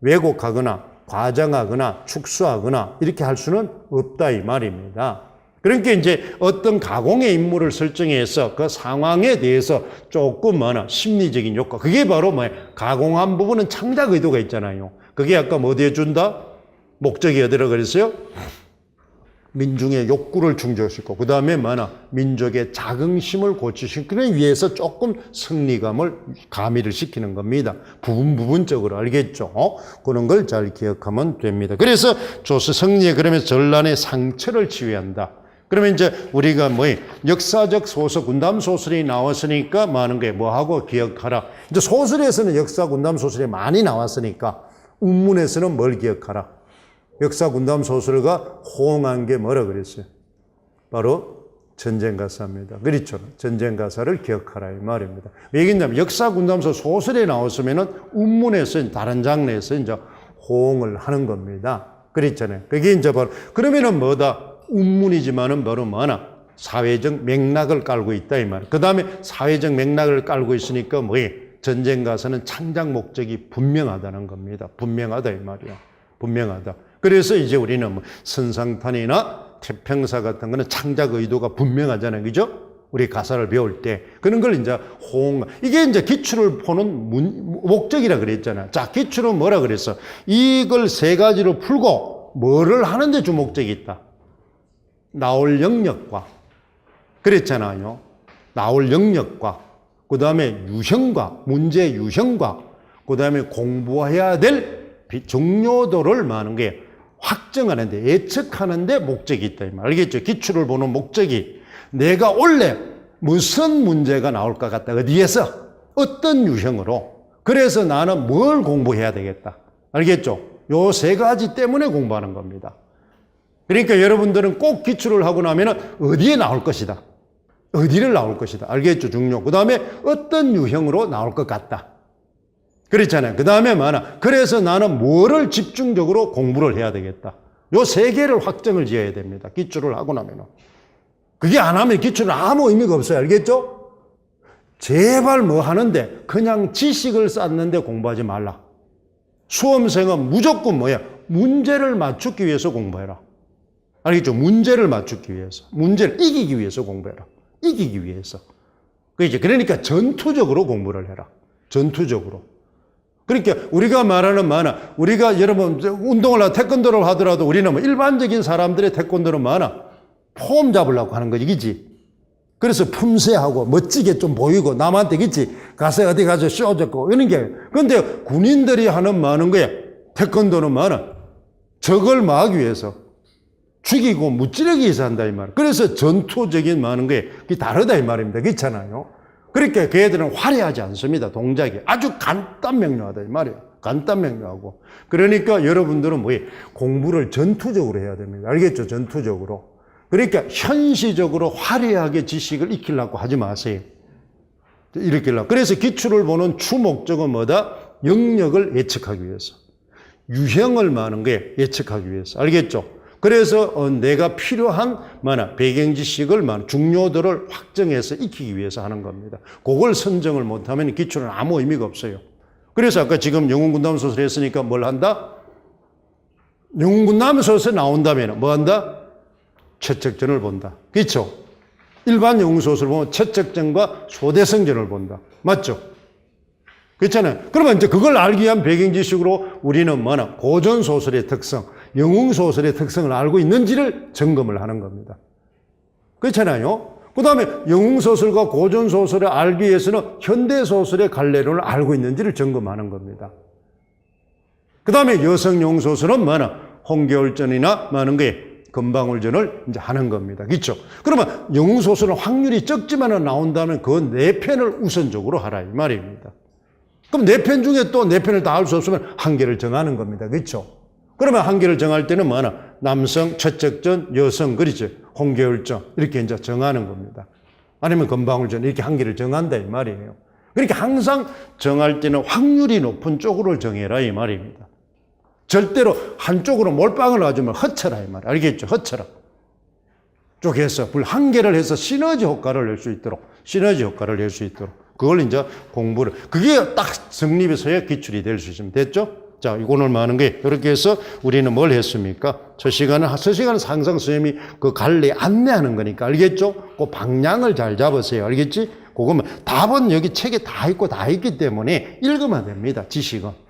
왜곡하거나 과장하거나 축소하거나 이렇게 할 수는 없다 이 말입니다. 그러니까 이제 어떤 가공의 인물을 설정해서 그 상황에 대해서 조금 심리적인 효과. 그게 바로 가공한 부분은 창작 의도가 있잖아요. 그게 아까 어디에 준다? 목적이 어디라 그랬어요? 민중의 욕구를 충족시키고, 그 다음에 민족의 자긍심을 고취시키기 위해서 조금 승리감을 가미를 시키는 겁니다. 부분적으로 알겠죠? 그런 걸 잘 기억하면 됩니다. 그래서 승리에 그러면 전란의 상처를 치유한다. 그러면 이제 우리가 역사적 소설, 군담 소설이 나왔으니까 많은 게 뭐하고 기억하라. 이제 소설에서는 역사 군담 소설이 많이 나왔으니까 운문에서는 뭘 기억하라. 역사 군담 소설가 호응한 게 뭐라 그랬어요? 바로 전쟁 가사입니다. 그렇죠? 전쟁 가사를 기억하라 이 말입니다. 왜냐하면 역사 군담 소설에 나왔으면은 운문에서 다른 장르에서 이제 호응을 하는 겁니다. 그랬잖아요. 그게 이제 바로 그러면은 뭐다? 운문이지만은 바로 사회적 맥락을 깔고 있다 이 말. 그 다음에 사회적 맥락을 깔고 있으니까 전쟁 가사는 창작 목적이 분명하다는 겁니다. 분명하다 이 말이야. 분명하다. 그래서 이제 우리는 선상탄이나 태평사 같은 거는 창작 의도가 분명하잖아요. 그죠? 우리 가사를 배울 때. 그런 걸 이제 이게 이제 기출을 보는 목적이라 그랬잖아요. 자, 기출은 뭐라 그랬어? 이걸 세 가지로 풀고 뭐를 하는데 주목적이 있다. 나올 영역과, 그랬잖아요. 나올 영역과, 그 다음에 유형과, 문제 유형과, 그 다음에 공부해야 될 중요도를 많은 게 확정하는데, 예측하는데 목적이 있다. 알겠죠? 기출을 보는 목적이 내가 원래 무슨 문제가 나올 것 같다. 어디에서? 어떤 유형으로. 그래서 나는 뭘 공부해야 되겠다. 알겠죠? 요 세 가지 때문에 공부하는 겁니다. 그러니까 여러분들은 꼭 기출을 하고 나면 어디에 나올 것이다. 어디를 나올 것이다. 알겠죠? 중요. 그 다음에 어떤 유형으로 나올 것 같다. 그렇잖아요. 그 다음에 그래서 나는 뭐를 집중적으로 공부를 해야 되겠다. 요 세 개를 확정을 지어야 됩니다. 기출을 하고 나면은. 그게 안 하면 기출은 아무 의미가 없어요. 알겠죠? 제발 뭐 하는데 그냥 지식을 쌓는데 공부하지 말라. 수험생은 무조건 문제를 맞추기 위해서 공부해라. 알겠죠? 문제를 맞추기 위해서. 문제를 이기기 위해서 공부해라. 이기기 위해서. 그러니까 전투적으로 공부를 해라. 전투적으로. 그러니까 우리가 말하는 우리가 여러분 운동을 하고 태권도를 하더라도 우리는 일반적인 사람들의 태권도는 폼 잡으려고 하는 거지, 그치? 그래서 품새하고 멋지게 좀 보이고 남한테, 그치? 가서 어디 가서 쇼 잡고 이런 게. 그런데 군인들이 하는 많은 거에 태권도는 적을 막기 위해서 죽이고 무찌르기 위해서 한다 이 말. 그래서 전투적인 많은 게 다르다 이 말입니다. 그렇잖아요. 그러니까 걔들은 화려하지 않습니다. 동작이 아주 간단명료하다 이 말이에요. 간단명료하고. 그러니까 여러분들은 공부를 전투적으로 해야 됩니다. 알겠죠? 전투적으로. 그러니까 현시적으로 화려하게 지식을 익히려고 하지 마세요. 이렇게 하려고. 그래서 기출을 보는 주목적은 뭐다? 영역을 예측하기 위해서. 유형을 많은 게 예측하기 위해서. 알겠죠? 그래서 내가 필요한 배경 지식을 중요도를 확정해서 익히기 위해서 하는 겁니다. 그걸 선정을 못하면 기출은 아무 의미가 없어요. 그래서 아까 지금 영웅군담 소설 했으니까 뭘 한다? 영웅군담 소설 나온다면 뭐 한다? 최측전을 본다. 그렇죠? 일반 영웅소설 보면 최측전과 소대성전을 본다. 맞죠? 그렇잖아요. 그러면 이제 그걸 알기 위한 배경 지식으로 우리는 고전소설의 특성, 영웅소설의 특성을 알고 있는지를 점검을 하는 겁니다. 그렇잖아요. 그 다음에 영웅소설과 고전소설을 알기 위해서는 현대소설의 갈래론을 알고 있는지를 점검하는 겁니다. 그 다음에 여성 영웅소설은 홍겨울전이나 많은 게 금방울전을 이제 하는 겁니다. 그렇죠? 그러면 영웅소설은 확률이 적지만 나온다면 그 4편을 우선적으로 하라 이 말입니다. 그럼 4편 중에 또 4편을 다 할 수 없으면 한 개를 정하는 겁니다. 그렇죠? 그러면 한 개를 정할 때는 남성, 최측전, 여성, 그렇죠? 홍겨울전 이렇게 이제 정하는 겁니다. 아니면 금방울전 이렇게 한 개를 정한다 이 말이에요. 그러니까 항상 정할 때는 확률이 높은 쪽으로 정해라 이 말입니다. 절대로 한쪽으로 몰빵을 놔주면 허쳐라 이 말. 알겠죠? 허쳐라. 쪼개서 불 한 개를 해서 시너지 효과를 낼 수 있도록, 시너지 효과를 낼 수 있도록. 그걸 이제 공부를, 그게 딱 성립에서야 기출이 될 수 있으면 됐죠? 자, 이거는 뭐 하는 게, 이렇게 해서 우리는 뭘 했습니까? 첫 시간은 항상 선생님이 그 갈래 안내하는 거니까, 알겠죠? 그 방향을 잘 잡으세요. 알겠지? 그거면 답은 여기 책에 다 있고 다 있기 때문에 읽으면 됩니다. 지식은.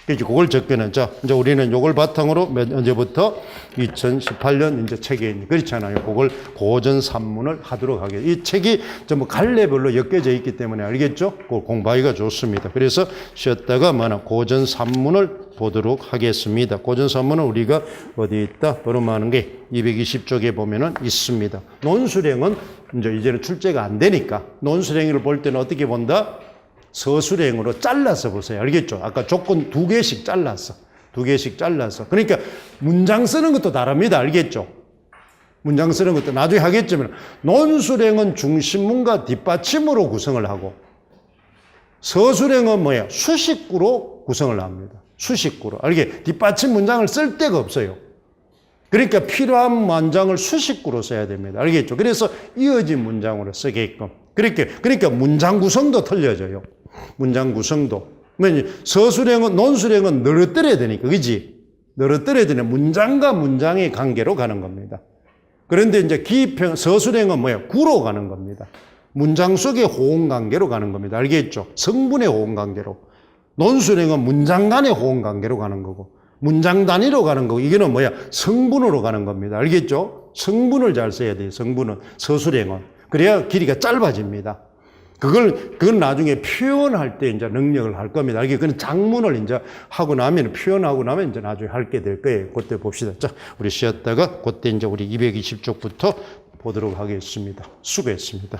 그래서 그걸 적게는, 자, 이제 우리는 요걸 바탕으로 언제부터? 2018년 이제 책에 그렇잖아요. 그걸 고전 산문을 하도록 하겠습니다. 이 책이 전부 갈래별로 엮여져 있기 때문에 알겠죠? 그걸 공부하기가 좋습니다. 그래서 쉬었다가 고전 산문을 보도록 하겠습니다. 고전 산문은 우리가 어디 있다? 보름하는 게 220쪽에 보면은 있습니다. 논술행은 이제는 출제가 안 되니까 논술행을 볼 때는 어떻게 본다? 서술행으로 잘라서 보세요. 알겠죠? 아까 조건 2개씩 잘랐어. 2개씩 잘라서. 그러니까 문장 쓰는 것도 다릅니다. 알겠죠? 문장 쓰는 것도 나중에 하겠지만 논술행은 중심문과 뒷받침으로 구성을 하고 서술행은 뭐예요? 수식구로 구성을 합니다. 수식구로. 알게 뒷받침 문장을 쓸 데가 없어요. 그러니까 필요한 문장을 수식구로 써야 됩니다. 알겠죠? 그래서 이어진 문장으로 쓰게끔. 그러니까 문장 구성도 틀려져요. 문장 구성도. 서술행은, 논술행은 늘어뜨려야 되니까, 그지? 늘어뜨려야 되는 문장과 문장의 관계로 가는 겁니다. 그런데 이제 기입형, 서술행은 뭐예요? 구로 가는 겁니다. 문장 속의 호응 관계로 가는 겁니다. 알겠죠? 성분의 호응 관계로. 논술행은 문장 간의 호응 관계로 가는 거고, 문장 단위로 가는 거고, 이거는 뭐야? 성분으로 가는 겁니다. 알겠죠? 성분을 잘 써야 돼요. 성분은. 서술행은. 그래야 길이가 짧아집니다. 그건 나중에 표현할 때 이제 능력을 할 겁니다. 이게 그건 장문을 이제 하고 나면, 표현하고 나면 이제 나중에 하게 될 거예요. 그때 봅시다. 자, 우리 쉬었다가 그때 이제 우리 220쪽부터 보도록 하겠습니다. 수고했습니다.